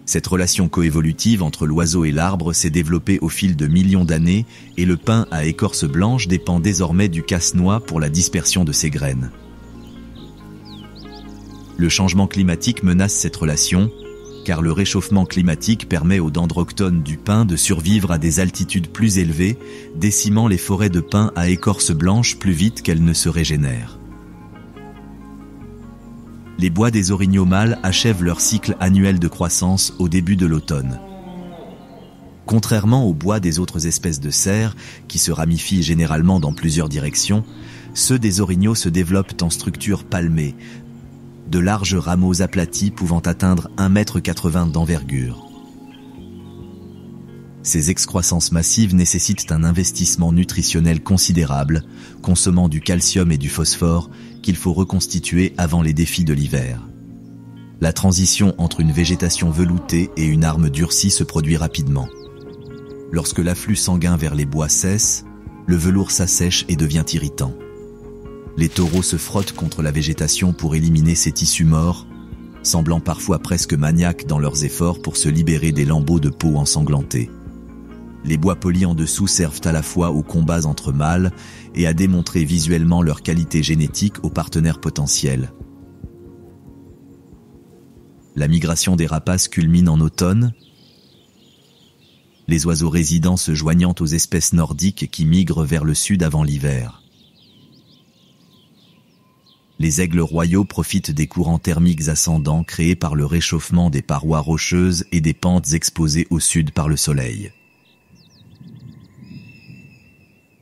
Cette relation coévolutive entre l'oiseau et l'arbre s'est développée au fil de millions d'années et le pin à écorce blanche dépend désormais du casse-noix pour la dispersion de ses graines. Le changement climatique menace cette relation, car le réchauffement climatique permet aux dendroctones du pin de survivre à des altitudes plus élevées, décimant les forêts de pin à écorce blanche plus vite qu'elles ne se régénèrent. Les bois des orignaux mâles achèvent leur cycle annuel de croissance au début de l'automne. Contrairement aux bois des autres espèces de cerfs, qui se ramifient généralement dans plusieurs directions, ceux des orignaux se développent en structures palmées, de larges rameaux aplatis pouvant atteindre 1,80 m d'envergure. Ces excroissances massives nécessitent un investissement nutritionnel considérable, consommant du calcium et du phosphore, qu'il faut reconstituer avant les défis de l'hiver. La transition entre une végétation veloutée et une arme durcie se produit rapidement. Lorsque l'afflux sanguin vers les bois cesse, le velours s'assèche et devient irritant. Les taureaux se frottent contre la végétation pour éliminer ces tissus morts, semblant parfois presque maniaques dans leurs efforts pour se libérer des lambeaux de peau ensanglantés. Les bois polis en dessous servent à la fois aux combats entre mâles et à démontrer visuellement leur qualité génétique aux partenaires potentiels. La migration des rapaces culmine en automne, les oiseaux résidents se joignant aux espèces nordiques qui migrent vers le sud avant l'hiver. Les aigles royaux profitent des courants thermiques ascendants créés par le réchauffement des parois rocheuses et des pentes exposées au sud par le soleil.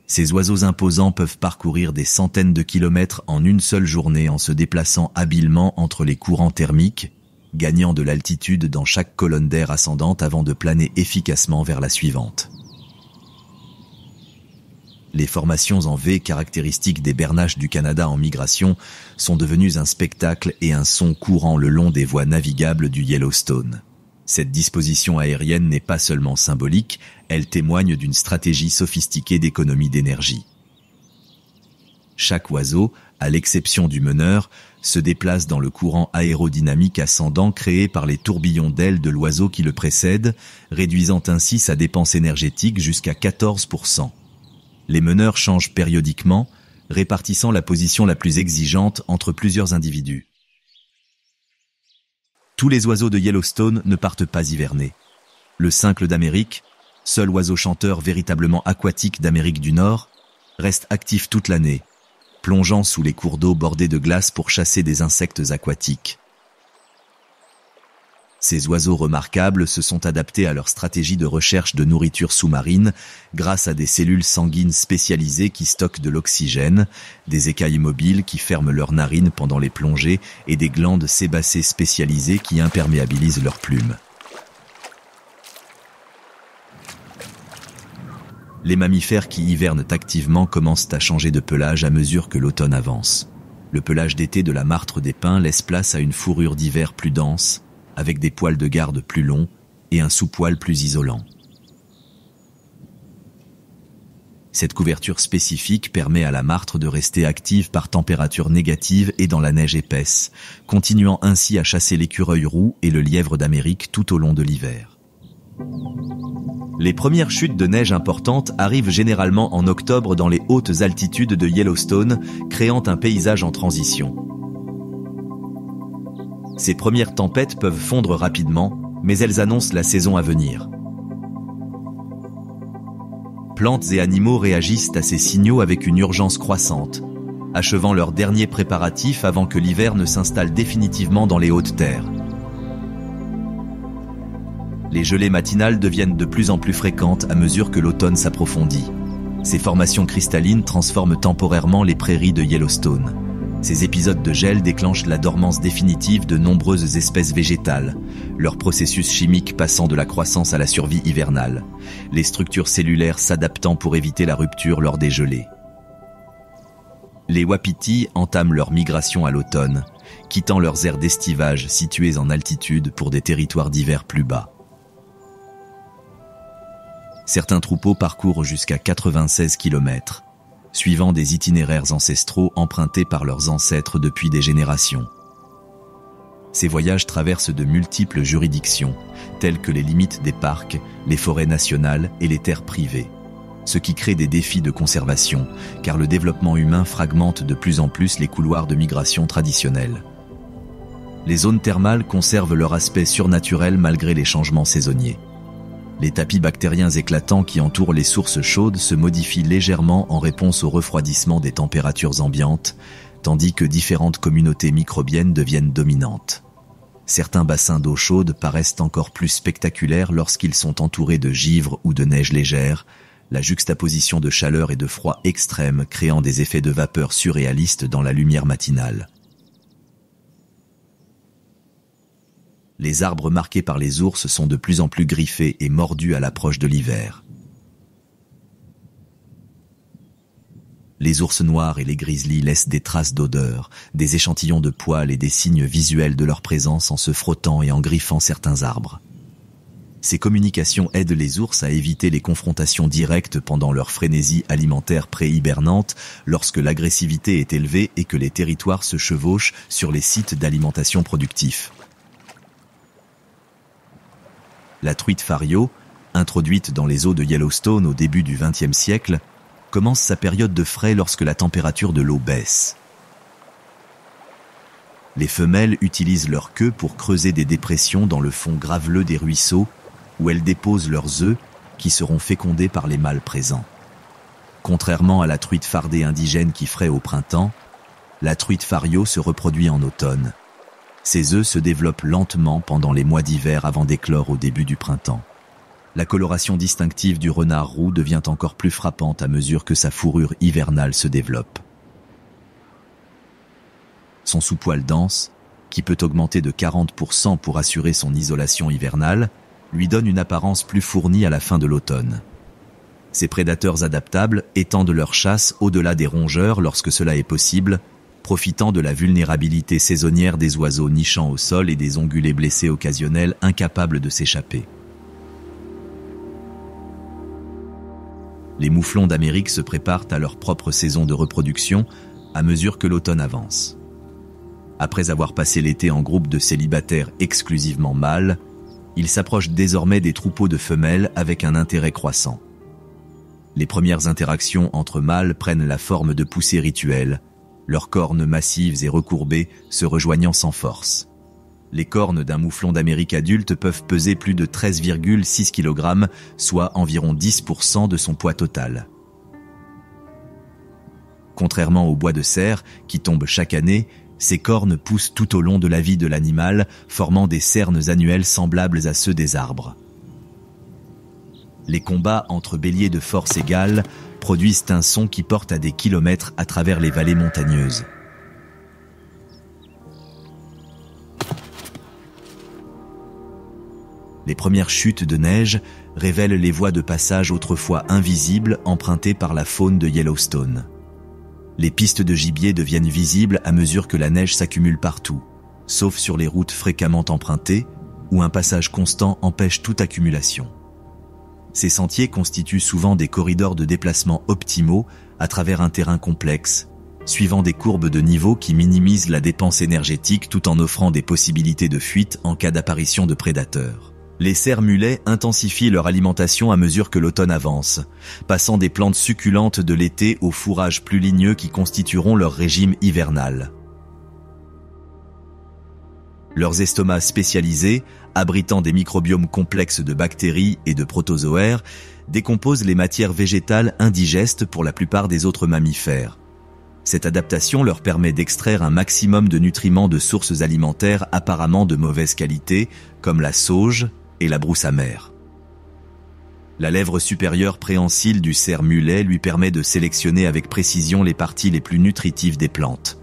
Ces oiseaux imposants peuvent parcourir des centaines de kilomètres en une seule journée en se déplaçant habilement entre les courants thermiques, gagnant de l'altitude dans chaque colonne d'air ascendante avant de planer efficacement vers la suivante. Les formations en V caractéristiques des bernaches du Canada en migration sont devenues un spectacle et un son courant le long des voies navigables du Yellowstone. Cette disposition aérienne n'est pas seulement symbolique, elle témoigne d'une stratégie sophistiquée d'économie d'énergie. Chaque oiseau, à l'exception du meneur, se déplace dans le courant aérodynamique ascendant créé par les tourbillons d'ailes de l'oiseau qui le précède, réduisant ainsi sa dépense énergétique jusqu'à 14%. Les meneurs changent périodiquement, répartissant la position la plus exigeante entre plusieurs individus. Tous les oiseaux de Yellowstone ne partent pas hiverner. Le cincle d'Amérique, seul oiseau chanteur véritablement aquatique d'Amérique du Nord, reste actif toute l'année, plongeant sous les cours d'eau bordés de glace pour chasser des insectes aquatiques. Ces oiseaux remarquables se sont adaptés à leur stratégie de recherche de nourriture sous-marine grâce à des cellules sanguines spécialisées qui stockent de l'oxygène, des écailles mobiles qui ferment leurs narines pendant les plongées et des glandes sébacées spécialisées qui imperméabilisent leurs plumes. Les mammifères qui hivernent activement commencent à changer de pelage à mesure que l'automne avance. Le pelage d'été de la martre des pins laisse place à une fourrure d'hiver plus dense, avec des poils de garde plus longs et un sous-poil plus isolant. Cette couverture spécifique permet à la martre de rester active par température négative et dans la neige épaisse, continuant ainsi à chasser l'écureuil roux et le lièvre d'Amérique tout au long de l'hiver. Les premières chutes de neige importantes arrivent généralement en octobre dans les hautes altitudes de Yellowstone, créant un paysage en transition. Ces premières tempêtes peuvent fondre rapidement, mais elles annoncent la saison à venir. Plantes et animaux réagissent à ces signaux avec une urgence croissante, achevant leurs derniers préparatifs avant que l'hiver ne s'installe définitivement dans les hautes terres. Les gelées matinales deviennent de plus en plus fréquentes à mesure que l'automne s'approfondit. Ces formations cristallines transforment temporairement les prairies de Yellowstone. Ces épisodes de gel déclenchent la dormance définitive de nombreuses espèces végétales, leur processus chimique passant de la croissance à la survie hivernale, les structures cellulaires s'adaptant pour éviter la rupture lors des gelées. Les wapitis entament leur migration à l'automne, quittant leurs aires d'estivage situées en altitude pour des territoires d'hiver plus bas. Certains troupeaux parcourent jusqu'à 96 km, suivant des itinéraires ancestraux empruntés par leurs ancêtres depuis des générations. Ces voyages traversent de multiples juridictions, telles que les limites des parcs, les forêts nationales et les terres privées, ce qui crée des défis de conservation, car le développement humain fragmente de plus en plus les couloirs de migration traditionnels. Les zones thermales conservent leur aspect surnaturel malgré les changements saisonniers. Les tapis bactériens éclatants qui entourent les sources chaudes se modifient légèrement en réponse au refroidissement des températures ambiantes, tandis que différentes communautés microbiennes deviennent dominantes. Certains bassins d'eau chaude paraissent encore plus spectaculaires lorsqu'ils sont entourés de givre ou de neige légère, la juxtaposition de chaleur et de froid extrême créant des effets de vapeur surréalistes dans la lumière matinale. Les arbres marqués par les ours sont de plus en plus griffés et mordus à l'approche de l'hiver. Les ours noirs et les grizzlies laissent des traces d'odeur, des échantillons de poils et des signes visuels de leur présence en se frottant et en griffant certains arbres. Ces communications aident les ours à éviter les confrontations directes pendant leur frénésie alimentaire pré-hibernante lorsque l'agressivité est élevée et que les territoires se chevauchent sur les sites d'alimentation productifs. La truite fario, introduite dans les eaux de Yellowstone au début du XXe siècle, commence sa période de frai lorsque la température de l'eau baisse. Les femelles utilisent leur queue pour creuser des dépressions dans le fond graveleux des ruisseaux où elles déposent leurs œufs qui seront fécondés par les mâles présents. Contrairement à la truite fardée indigène qui fraie au printemps, la truite fario se reproduit en automne. Ses œufs se développent lentement pendant les mois d'hiver avant d'éclore au début du printemps. La coloration distinctive du renard roux devient encore plus frappante à mesure que sa fourrure hivernale se développe. Son sous-poil dense, qui peut augmenter de 40% pour assurer son isolation hivernale, lui donne une apparence plus fournie à la fin de l'automne. Ces prédateurs adaptables étendent leur chasse au-delà des rongeurs lorsque cela est possible, profitant de la vulnérabilité saisonnière des oiseaux nichant au sol et des ongulés blessés occasionnels incapables de s'échapper. Les mouflons d'Amérique se préparent à leur propre saison de reproduction à mesure que l'automne avance. Après avoir passé l'été en groupe de célibataires exclusivement mâles, ils s'approchent désormais des troupeaux de femelles avec un intérêt croissant. Les premières interactions entre mâles prennent la forme de poussées rituelles, leurs cornes massives et recourbées se rejoignant sans force. Les cornes d'un mouflon d'Amérique adulte peuvent peser plus de 13,6 kg, soit environ 10% de son poids total. Contrairement au bois de cerf, qui tombe chaque année, ces cornes poussent tout au long de la vie de l'animal, formant des cernes annuelles semblables à ceux des arbres. Les combats entre béliers de force égale produisent un son qui porte à des kilomètres à travers les vallées montagneuses. Les premières chutes de neige révèlent les voies de passage autrefois invisibles empruntées par la faune de Yellowstone. Les pistes de gibier deviennent visibles à mesure que la neige s'accumule partout, sauf sur les routes fréquemment empruntées, où un passage constant empêche toute accumulation. Ces sentiers constituent souvent des corridors de déplacement optimaux à travers un terrain complexe, suivant des courbes de niveau qui minimisent la dépense énergétique tout en offrant des possibilités de fuite en cas d'apparition de prédateurs. Les cerfs-mulets intensifient leur alimentation à mesure que l'automne avance, passant des plantes succulentes de l'été aux fourrages plus ligneux qui constitueront leur régime hivernal. Leurs estomacs spécialisés, abritant des microbiomes complexes de bactéries et de protozoaires, décomposent les matières végétales indigestes pour la plupart des autres mammifères. Cette adaptation leur permet d'extraire un maximum de nutriments de sources alimentaires apparemment de mauvaise qualité, comme la sauge et la brousse amère. La lèvre supérieure préhensile du cerf-mulet lui permet de sélectionner avec précision les parties les plus nutritives des plantes.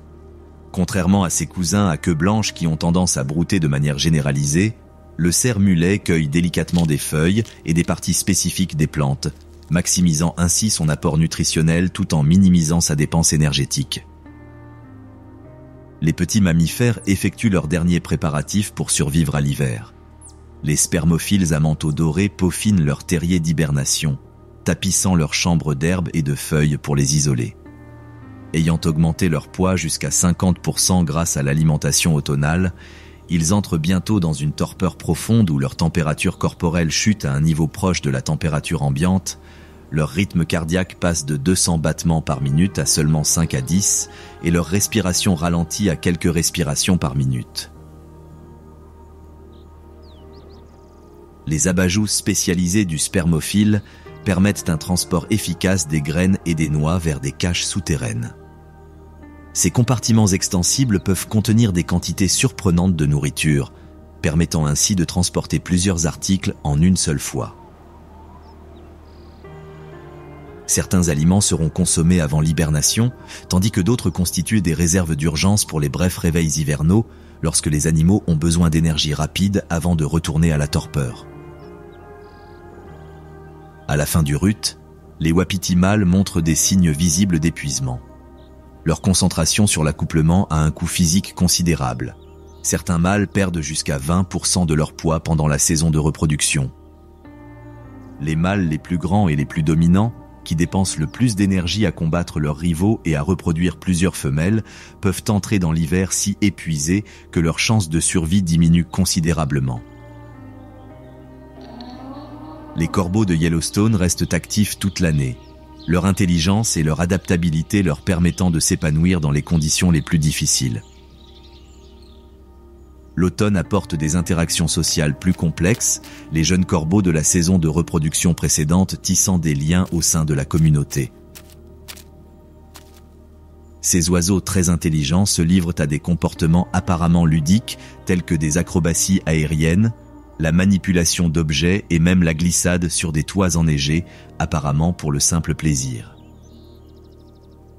Contrairement à ses cousins à queue blanche qui ont tendance à brouter de manière généralisée, le cerf-mulet cueille délicatement des feuilles et des parties spécifiques des plantes, maximisant ainsi son apport nutritionnel tout en minimisant sa dépense énergétique. Les petits mammifères effectuent leurs derniers préparatifs pour survivre à l'hiver. Les spermophiles à manteau doré peaufinent leurs terriers d'hibernation, tapissant leurs chambres d'herbes et de feuilles pour les isoler. Ayant augmenté leur poids jusqu'à 50% grâce à l'alimentation automnale, ils entrent bientôt dans une torpeur profonde où leur température corporelle chute à un niveau proche de la température ambiante, leur rythme cardiaque passe de 200 battements par minute à seulement 5 à 10 et leur respiration ralentit à quelques respirations par minute. Les abajous spécialisés du spermophile permettent un transport efficace des graines et des noix vers des caches souterraines. Ces compartiments extensibles peuvent contenir des quantités surprenantes de nourriture, permettant ainsi de transporter plusieurs articles en une seule fois. Certains aliments seront consommés avant l'hibernation, tandis que d'autres constituent des réserves d'urgence pour les brefs réveils hivernaux lorsque les animaux ont besoin d'énergie rapide avant de retourner à la torpeur. À la fin du rut, les wapitis mâles montrent des signes visibles d'épuisement. Leur concentration sur l'accouplement a un coût physique considérable. Certains mâles perdent jusqu'à 20% de leur poids pendant la saison de reproduction. Les mâles les plus grands et les plus dominants, qui dépensent le plus d'énergie à combattre leurs rivaux et à reproduire plusieurs femelles, peuvent entrer dans l'hiver si épuisés que leurs chances de survie diminuent considérablement. Les corbeaux de Yellowstone restent actifs toute l'année, leur intelligence et leur adaptabilité leur permettant de s'épanouir dans les conditions les plus difficiles. L'automne apporte des interactions sociales plus complexes, les jeunes corbeaux de la saison de reproduction précédente tissant des liens au sein de la communauté. Ces oiseaux très intelligents se livrent à des comportements apparemment ludiques tels que des acrobaties aériennes, la manipulation d'objets et même la glissade sur des toits enneigés, apparemment pour le simple plaisir.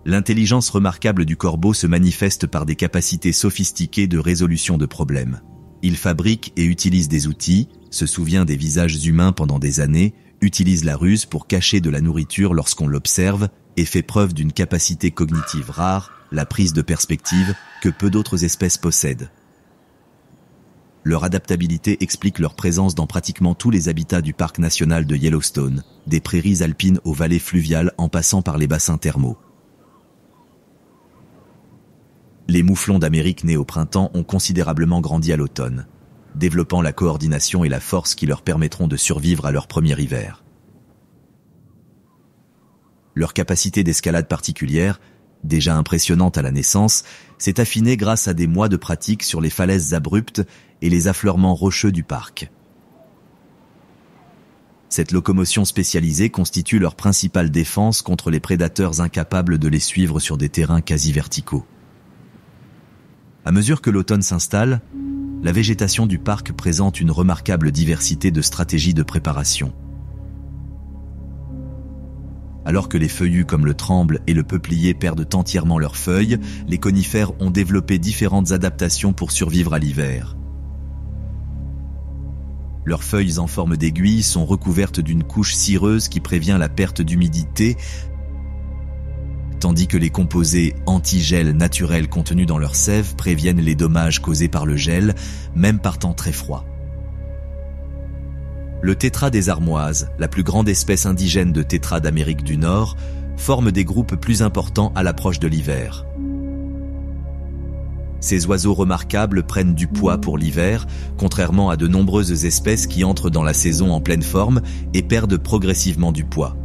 L'intelligence remarquable du corbeau se manifeste par des capacités sophistiquées de résolution de problèmes. Il fabrique et utilise des outils, se souvient des visages humains pendant des années, utilise la ruse pour cacher de la nourriture lorsqu'on l'observe et fait preuve d'une capacité cognitive rare, la prise de perspective, que peu d'autres espèces possèdent. Leur adaptabilité explique leur présence dans pratiquement tous les habitats du parc national de Yellowstone, des prairies alpines aux vallées fluviales en passant par les bassins thermaux. Les mouflons d'Amérique nés au printemps ont considérablement grandi à l'automne, développant la coordination et la force qui leur permettront de survivre à leur premier hiver. Leur capacité d'escalade particulière, déjà impressionnante à la naissance, s'est affinée grâce à des mois de pratique sur les falaises abruptes et les affleurements rocheux du parc. Cette locomotion spécialisée constitue leur principale défense contre les prédateurs incapables de les suivre sur des terrains quasi verticaux. À mesure que l'automne s'installe, la végétation du parc présente une remarquable diversité de stratégies de préparation. Alors que les feuillus comme le tremble et le peuplier perdent entièrement leurs feuilles, les conifères ont développé différentes adaptations pour survivre à l'hiver. Leurs feuilles en forme d'aiguille sont recouvertes d'une couche cireuse qui prévient la perte d'humidité, tandis que les composés anti-gel naturels contenus dans leur sève préviennent les dommages causés par le gel, même par temps très froid. Le tétras des armoises, la plus grande espèce indigène de tétras d'Amérique du Nord, forme des groupes plus importants à l'approche de l'hiver. Ces oiseaux remarquables prennent du poids pour l'hiver, contrairement à de nombreuses espèces qui entrent dans la saison en pleine forme et perdent progressivement du poids.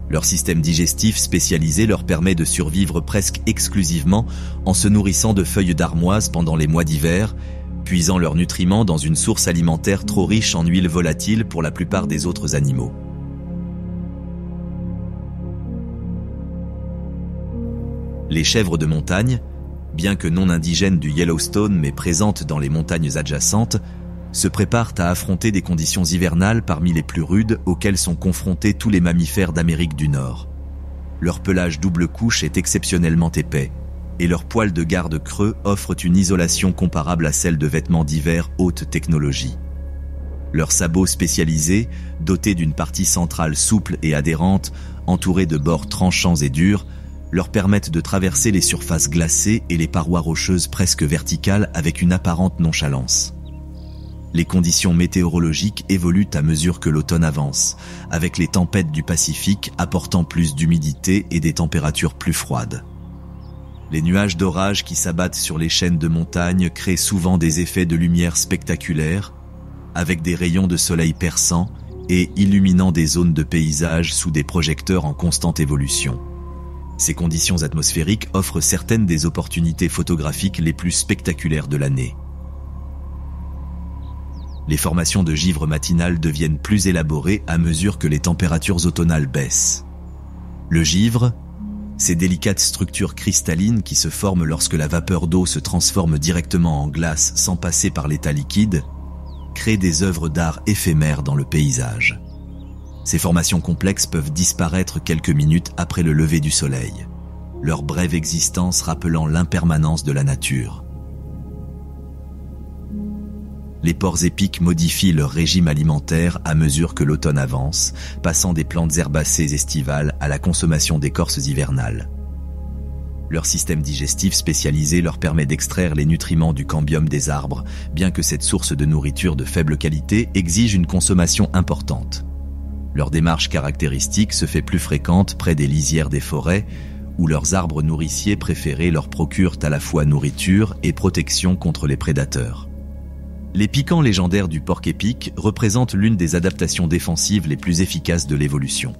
Leur système digestif spécialisé leur permet de survivre presque exclusivement en se nourrissant de feuilles d'armoise pendant les mois d'hiver, puisant leurs nutriments dans une source alimentaire trop riche en huile volatile pour la plupart des autres animaux. Les chèvres de montagne, bien que non indigènes du Yellowstone mais présentes dans les montagnes adjacentes, se préparent à affronter des conditions hivernales parmi les plus rudes auxquelles sont confrontés tous les mammifères d'Amérique du Nord. Leur pelage double couche est exceptionnellement épais, et leurs poils de garde creux offrent une isolation comparable à celle de vêtements d'hiver haute technologie. Leurs sabots spécialisés, dotés d'une partie centrale souple et adhérente, entourée de bords tranchants et durs, leur permettent de traverser les surfaces glacées et les parois rocheuses presque verticales avec une apparente nonchalance. Les conditions météorologiques évoluent à mesure que l'automne avance, avec les tempêtes du Pacifique apportant plus d'humidité et des températures plus froides. Les nuages d'orage qui s'abattent sur les chaînes de montagne créent souvent des effets de lumière spectaculaires, avec des rayons de soleil perçants et illuminant des zones de paysage sous des projecteurs en constante évolution. Ces conditions atmosphériques offrent certaines des opportunités photographiques les plus spectaculaires de l'année. Les formations de givre matinales deviennent plus élaborées à mesure que les températures automnales baissent. Le givre, ces délicates structures cristallines qui se forment lorsque la vapeur d'eau se transforme directement en glace sans passer par l'état liquide, créent des œuvres d'art éphémères dans le paysage. Ces formations complexes peuvent disparaître quelques minutes après le lever du soleil, leur brève existence rappelant l'impermanence de la nature. Les porcs épics modifient leur régime alimentaire à mesure que l'automne avance, passant des plantes herbacées estivales à la consommation d'écorces hivernales. Leur système digestif spécialisé leur permet d'extraire les nutriments du cambium des arbres, bien que cette source de nourriture de faible qualité exige une consommation importante. Leur démarche caractéristique se fait plus fréquente près des lisières des forêts, où leurs arbres nourriciers préférés leur procurent à la fois nourriture et protection contre les prédateurs. Les piquants légendaires du porc épic représentent l'une des adaptations défensives les plus efficaces de l'évolution.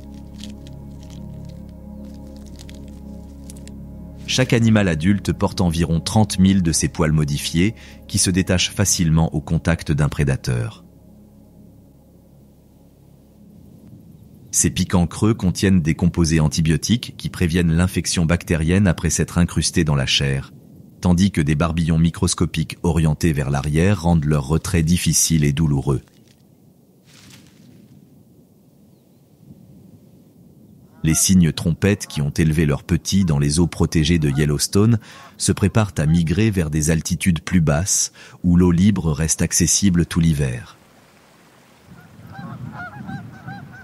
Chaque animal adulte porte environ 30 000 de ces poils modifiés qui se détachent facilement au contact d'un prédateur. Ces piquants creux contiennent des composés antibiotiques qui préviennent l'infection bactérienne après s'être incrustés dans la chair, tandis que des barbillons microscopiques orientés vers l'arrière rendent leur retrait difficile et douloureux. Les cygnes trompettes qui ont élevé leurs petits dans les eaux protégées de Yellowstone se préparent à migrer vers des altitudes plus basses où l'eau libre reste accessible tout l'hiver.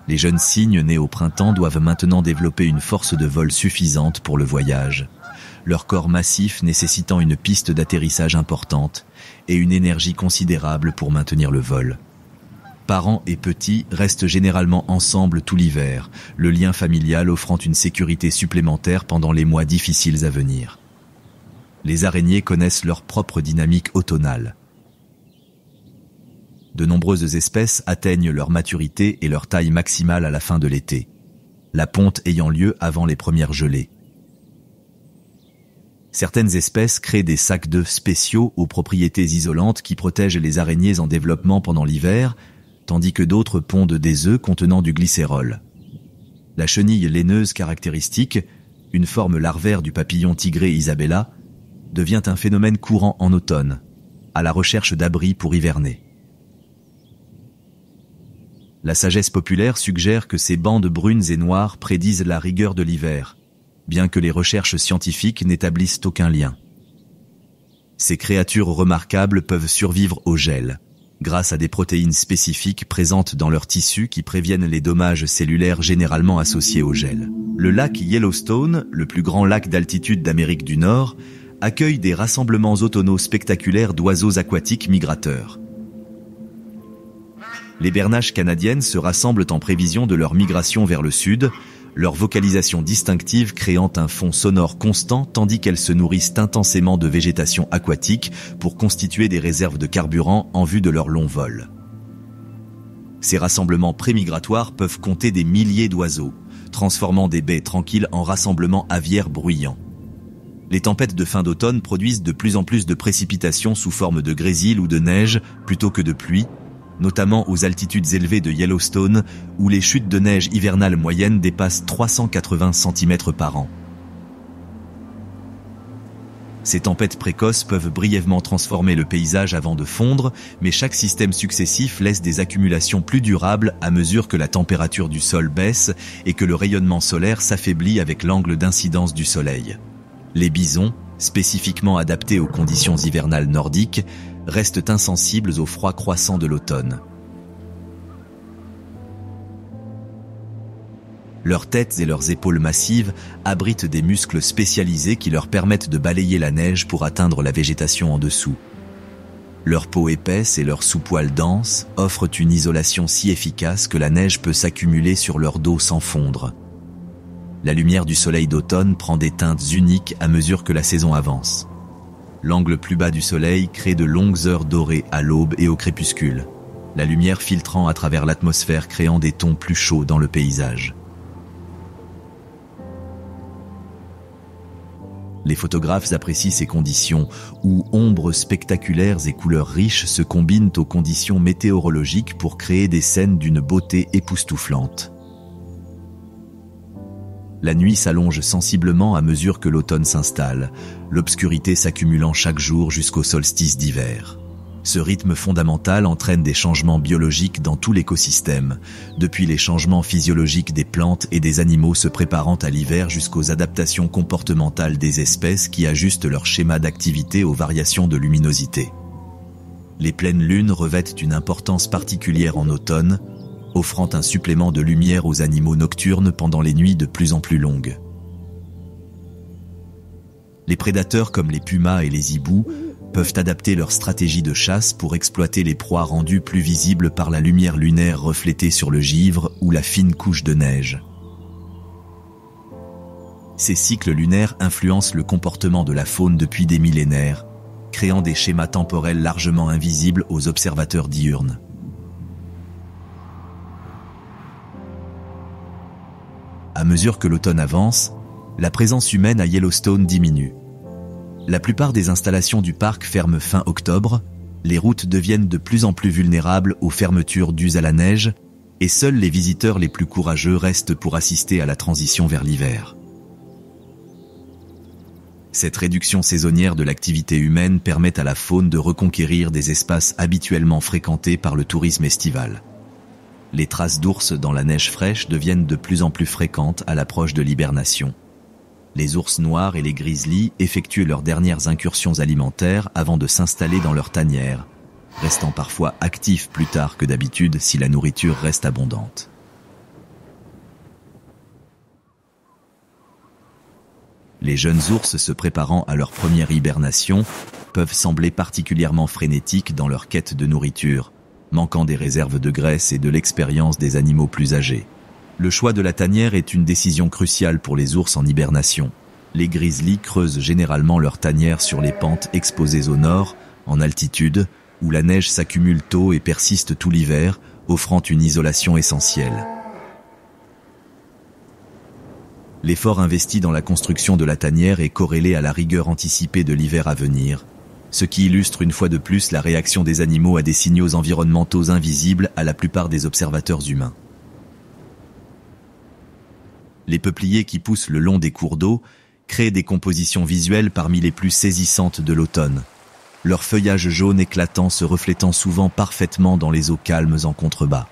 Les jeunes cygnes nés au printemps doivent maintenant développer une force de vol suffisante pour le voyage, leur corps massif nécessitant une piste d'atterrissage importante et une énergie considérable pour maintenir le vol. Parents et petits restent généralement ensemble tout l'hiver, le lien familial offrant une sécurité supplémentaire pendant les mois difficiles à venir. Les araignées connaissent leur propre dynamique automnale. De nombreuses espèces atteignent leur maturité et leur taille maximale à la fin de l'été, la ponte ayant lieu avant les premières gelées. Certaines espèces créent des sacs d'œufs spéciaux aux propriétés isolantes qui protègent les araignées en développement pendant l'hiver, tandis que d'autres pondent des œufs contenant du glycérol. La chenille laineuse caractéristique, une forme larvaire du papillon tigré Isabella, devient un phénomène courant en automne, à la recherche d'abris pour hiverner. La sagesse populaire suggère que ces bandes brunes et noires prédisent la rigueur de l'hiver, bien que les recherches scientifiques n'établissent aucun lien. Ces créatures remarquables peuvent survivre au gel, grâce à des protéines spécifiques présentes dans leurs tissus qui préviennent les dommages cellulaires généralement associés au gel. Le lac Yellowstone, le plus grand lac d'altitude d'Amérique du Nord, accueille des rassemblements automnaux spectaculaires d'oiseaux aquatiques migrateurs. Les bernaches canadiennes se rassemblent en prévision de leur migration vers le sud, leur vocalisation distinctive créant un fond sonore constant tandis qu'elles se nourrissent intensément de végétation aquatique pour constituer des réserves de carburant en vue de leur long vol. Ces rassemblements prémigratoires peuvent compter des milliers d'oiseaux, transformant des baies tranquilles en rassemblements aviaires bruyants. Les tempêtes de fin d'automne produisent de plus en plus de précipitations sous forme de grésil ou de neige plutôt que de pluie, notamment aux altitudes élevées de Yellowstone, où les chutes de neige hivernales moyennes dépassent 380 cm par an. Ces tempêtes précoces peuvent brièvement transformer le paysage avant de fondre, mais chaque système successif laisse des accumulations plus durables à mesure que la température du sol baisse et que le rayonnement solaire s'affaiblit avec l'angle d'incidence du soleil. Les bisons, spécifiquement adaptés aux conditions hivernales nordiques, restent insensibles au froid croissant de l'automne. Leurs têtes et leurs épaules massives abritent des muscles spécialisés qui leur permettent de balayer la neige pour atteindre la végétation en dessous. Leur peau épaisse et leurs sous-poils denses offrent une isolation si efficace que la neige peut s'accumuler sur leur dos sans fondre. La lumière du soleil d'automne prend des teintes uniques à mesure que la saison avance. L'angle plus bas du soleil crée de longues heures dorées à l'aube et au crépuscule, la lumière filtrant à travers l'atmosphère créant des tons plus chauds dans le paysage. Les photographes apprécient ces conditions où ombres spectaculaires et couleurs riches se combinent aux conditions météorologiques pour créer des scènes d'une beauté époustouflante. La nuit s'allonge sensiblement à mesure que l'automne s'installe, l'obscurité s'accumulant chaque jour jusqu'au solstice d'hiver. Ce rythme fondamental entraîne des changements biologiques dans tout l'écosystème, depuis les changements physiologiques des plantes et des animaux se préparant à l'hiver jusqu'aux adaptations comportementales des espèces qui ajustent leur schéma d'activité aux variations de luminosité. Les pleines lunes revêtent une importance particulière en automne, offrant un supplément de lumière aux animaux nocturnes pendant les nuits de plus en plus longues. Les prédateurs comme les pumas et les hiboux peuvent adapter leur stratégie de chasse pour exploiter les proies rendues plus visibles par la lumière lunaire reflétée sur le givre ou la fine couche de neige. Ces cycles lunaires influencent le comportement de la faune depuis des millénaires, créant des schémas temporels largement invisibles aux observateurs diurnes. À mesure que l'automne avance, la présence humaine à Yellowstone diminue. La plupart des installations du parc ferment fin octobre, les routes deviennent de plus en plus vulnérables aux fermetures dues à la neige, et seuls les visiteurs les plus courageux restent pour assister à la transition vers l'hiver. Cette réduction saisonnière de l'activité humaine permet à la faune de reconquérir des espaces habituellement fréquentés par le tourisme estival. Les traces d'ours dans la neige fraîche deviennent de plus en plus fréquentes à l'approche de l'hibernation. Les ours noirs et les grizzlies effectuent leurs dernières incursions alimentaires avant de s'installer dans leur tanière, restant parfois actifs plus tard que d'habitude si la nourriture reste abondante. Les jeunes ours se préparant à leur première hibernation peuvent sembler particulièrement frénétiques dans leur quête de nourriture, manquant des réserves de graisse et de l'expérience des animaux plus âgés. Le choix de la tanière est une décision cruciale pour les ours en hibernation. Les grizzlies creusent généralement leur tanière sur les pentes exposées au nord, en altitude, où la neige s'accumule tôt et persiste tout l'hiver, offrant une isolation essentielle. L'effort investi dans la construction de la tanière est corrélé à la rigueur anticipée de l'hiver à venir, ce qui illustre une fois de plus la réaction des animaux à des signaux environnementaux invisibles à la plupart des observateurs humains. Les peupliers qui poussent le long des cours d'eau créent des compositions visuelles parmi les plus saisissantes de l'automne, leur feuillage jaune éclatant se reflétant souvent parfaitement dans les eaux calmes en contrebas.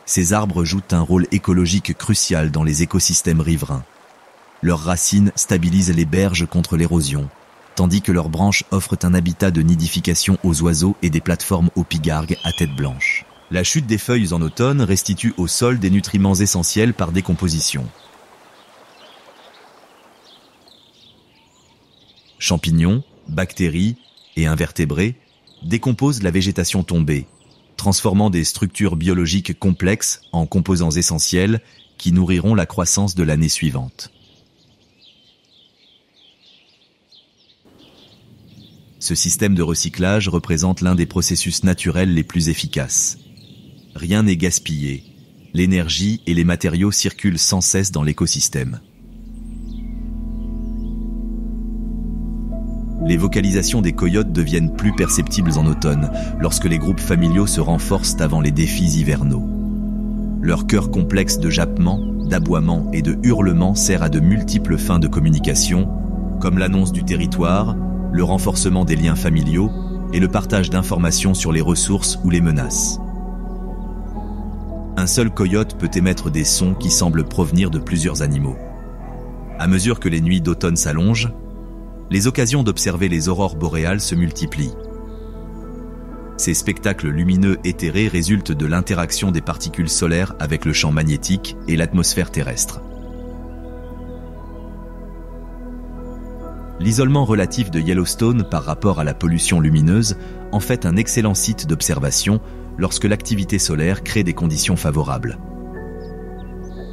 Ces arbres jouent un rôle écologique crucial dans les écosystèmes riverains. Leurs racines stabilisent les berges contre l'érosion, tandis que leurs branches offrent un habitat de nidification aux oiseaux et des plateformes aux pigargues à tête blanche. La chute des feuilles en automne restitue au sol des nutriments essentiels par décomposition. Champignons, bactéries et invertébrés décomposent la végétation tombée, transformant des structures biologiques complexes en composants essentiels qui nourriront la croissance de l'année suivante. Ce système de recyclage représente l'un des processus naturels les plus efficaces. Rien n'est gaspillé, l'énergie et les matériaux circulent sans cesse dans l'écosystème. Les vocalisations des coyotes deviennent plus perceptibles en automne, lorsque les groupes familiaux se renforcent avant les défis hivernaux. Leur chœur complexe de jappements, d'aboiements et de hurlements sert à de multiples fins de communication, comme l'annonce du territoire, le renforcement des liens familiaux et le partage d'informations sur les ressources ou les menaces. Un seul coyote peut émettre des sons qui semblent provenir de plusieurs animaux. À mesure que les nuits d'automne s'allongent, les occasions d'observer les aurores boréales se multiplient. Ces spectacles lumineux éthérés résultent de l'interaction des particules solaires avec le champ magnétique et l'atmosphère terrestre. L'isolement relatif de Yellowstone par rapport à la pollution lumineuse en fait un excellent site d'observation lorsque l'activité solaire crée des conditions favorables.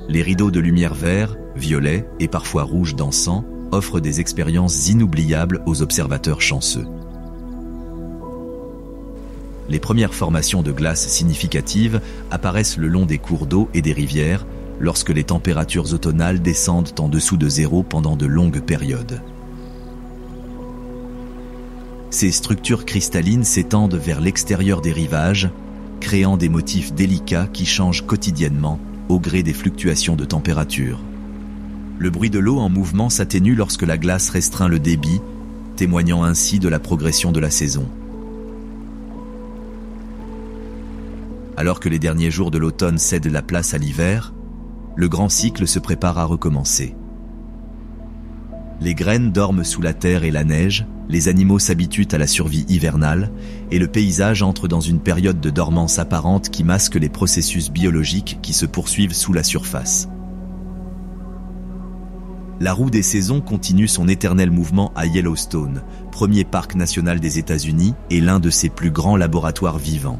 Les rideaux de lumière vert, violet et parfois rouge dansant offrent des expériences inoubliables aux observateurs chanceux. Les premières formations de glace significatives apparaissent le long des cours d'eau et des rivières lorsque les températures automnales descendent en dessous de zéro pendant de longues périodes. Ces structures cristallines s'étendent vers l'extérieur des rivages, créant des motifs délicats qui changent quotidiennement au gré des fluctuations de température. Le bruit de l'eau en mouvement s'atténue lorsque la glace restreint le débit, témoignant ainsi de la progression de la saison. Alors que les derniers jours de l'automne cèdent la place à l'hiver, le grand cycle se prépare à recommencer. Les graines dorment sous la terre et la neige, les animaux s'habituent à la survie hivernale, et le paysage entre dans une période de dormance apparente qui masque les processus biologiques qui se poursuivent sous la surface. La roue des saisons continue son éternel mouvement à Yellowstone, premier parc national des États-Unis et l'un de ses plus grands laboratoires vivants.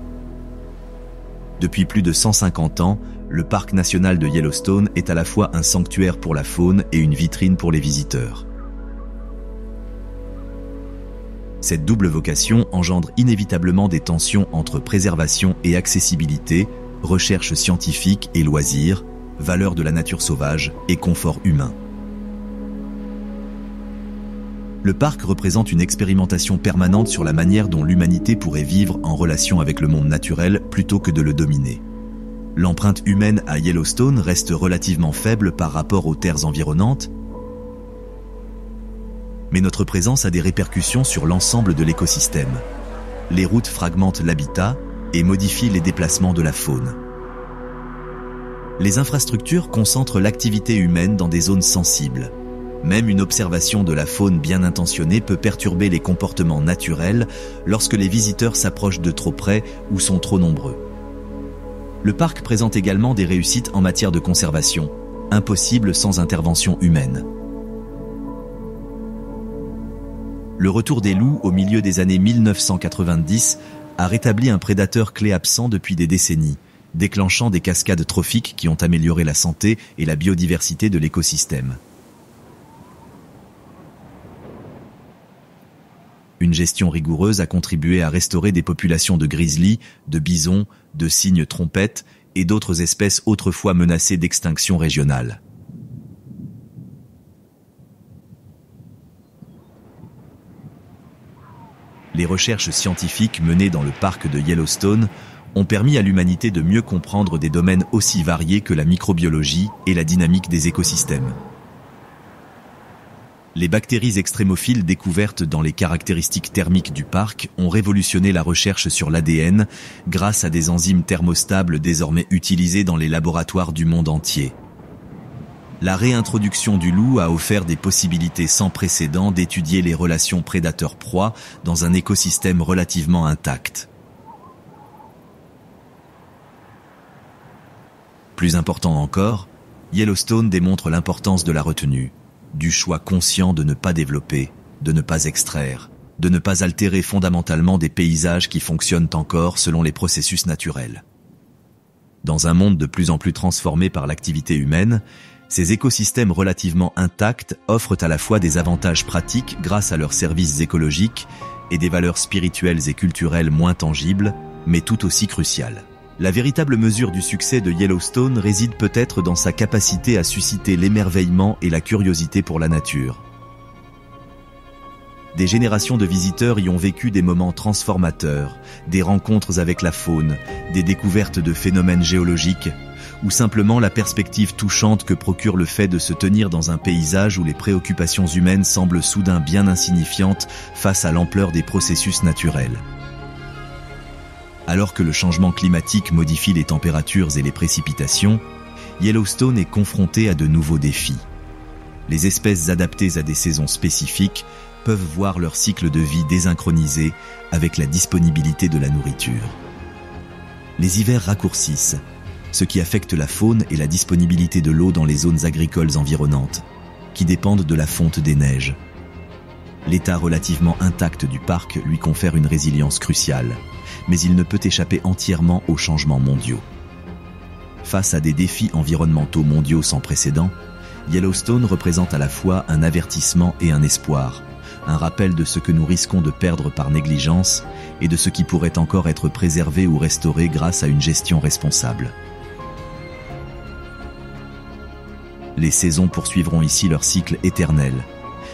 Depuis plus de 150 ans, le parc national de Yellowstone est à la fois un sanctuaire pour la faune et une vitrine pour les visiteurs. Cette double vocation engendre inévitablement des tensions entre préservation et accessibilité, recherche scientifique et loisirs, valeurs de la nature sauvage et confort humain. Le parc représente une expérimentation permanente sur la manière dont l'humanité pourrait vivre en relation avec le monde naturel plutôt que de le dominer. L'empreinte humaine à Yellowstone reste relativement faible par rapport aux terres environnantes, mais notre présence a des répercussions sur l'ensemble de l'écosystème. Les routes fragmentent l'habitat et modifient les déplacements de la faune. Les infrastructures concentrent l'activité humaine dans des zones sensibles. Même une observation de la faune bien intentionnée peut perturber les comportements naturels lorsque les visiteurs s'approchent de trop près ou sont trop nombreux. Le parc présente également des réussites en matière de conservation. impossible sans intervention humaine. Le retour des loups au milieu des années 1990 a rétabli un prédateur clé absent depuis des décennies, déclenchant des cascades trophiques qui ont amélioré la santé et la biodiversité de l'écosystème. Une gestion rigoureuse a contribué à restaurer des populations de grizzlies, de bisons, de cygnes trompettes et d'autres espèces autrefois menacées d'extinction régionale. Les recherches scientifiques menées dans le parc de Yellowstone ont permis à l'humanité de mieux comprendre des domaines aussi variés que la microbiologie et la dynamique des écosystèmes. Les bactéries extrémophiles découvertes dans les caractéristiques thermiques du parc ont révolutionné la recherche sur l'ADN grâce à des enzymes thermostables désormais utilisées dans les laboratoires du monde entier. La réintroduction du loup a offert des possibilités sans précédent d'étudier les relations prédateur-proie dans un écosystème relativement intact. Plus important encore, Yellowstone démontre l'importance de la retenue, du choix conscient de ne pas développer, de ne pas extraire, de ne pas altérer fondamentalement des paysages qui fonctionnent encore selon les processus naturels. Dans un monde de plus en plus transformé par l'activité humaine, ces écosystèmes relativement intacts offrent à la fois des avantages pratiques grâce à leurs services écologiques et des valeurs spirituelles et culturelles moins tangibles, mais tout aussi cruciales. La véritable mesure du succès de Yellowstone réside peut-être dans sa capacité à susciter l'émerveillement et la curiosité pour la nature. Des générations de visiteurs y ont vécu des moments transformateurs, des rencontres avec la faune, des découvertes de phénomènes géologiques, ou simplement la perspective touchante que procure le fait de se tenir dans un paysage où les préoccupations humaines semblent soudain bien insignifiantes face à l'ampleur des processus naturels. Alors que le changement climatique modifie les températures et les précipitations, Yellowstone est confronté à de nouveaux défis. Les espèces adaptées à des saisons spécifiques peuvent voir leur cycle de vie désynchronisé avec la disponibilité de la nourriture. Les hivers raccourcissent, ce qui affecte la faune et la disponibilité de l'eau dans les zones agricoles environnantes, qui dépendent de la fonte des neiges. L'état relativement intact du parc lui confère une résilience cruciale, mais il ne peut échapper entièrement aux changements mondiaux. Face à des défis environnementaux mondiaux sans précédent, Yellowstone représente à la fois un avertissement et un espoir, un rappel de ce que nous risquons de perdre par négligence et de ce qui pourrait encore être préservé ou restauré grâce à une gestion responsable. Les saisons poursuivront ici leur cycle éternel,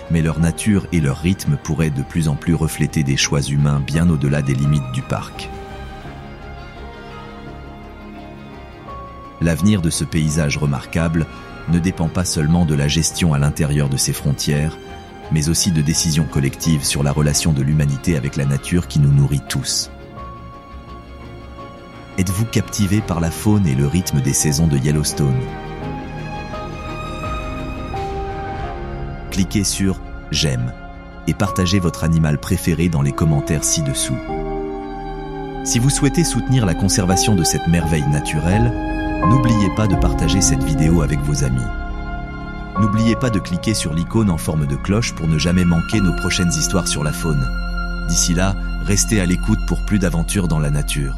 mais leur nature et leur rythme pourraient de plus en plus refléter des choix humains bien au-delà des limites du parc. L'avenir de ce paysage remarquable ne dépend pas seulement de la gestion à l'intérieur de ses frontières, mais aussi de décisions collectives sur la relation de l'humanité avec la nature qui nous nourrit tous. Êtes-vous captivé par la faune et le rythme des saisons de Yellowstone ? Cliquez sur « J'aime » et partagez votre animal préféré dans les commentaires ci-dessous. Si vous souhaitez soutenir la conservation de cette merveille naturelle, n'oubliez pas de partager cette vidéo avec vos amis. N'oubliez pas de cliquer sur l'icône en forme de cloche pour ne jamais manquer nos prochaines histoires sur la faune. D'ici là, restez à l'écoute pour plus d'aventures dans la nature.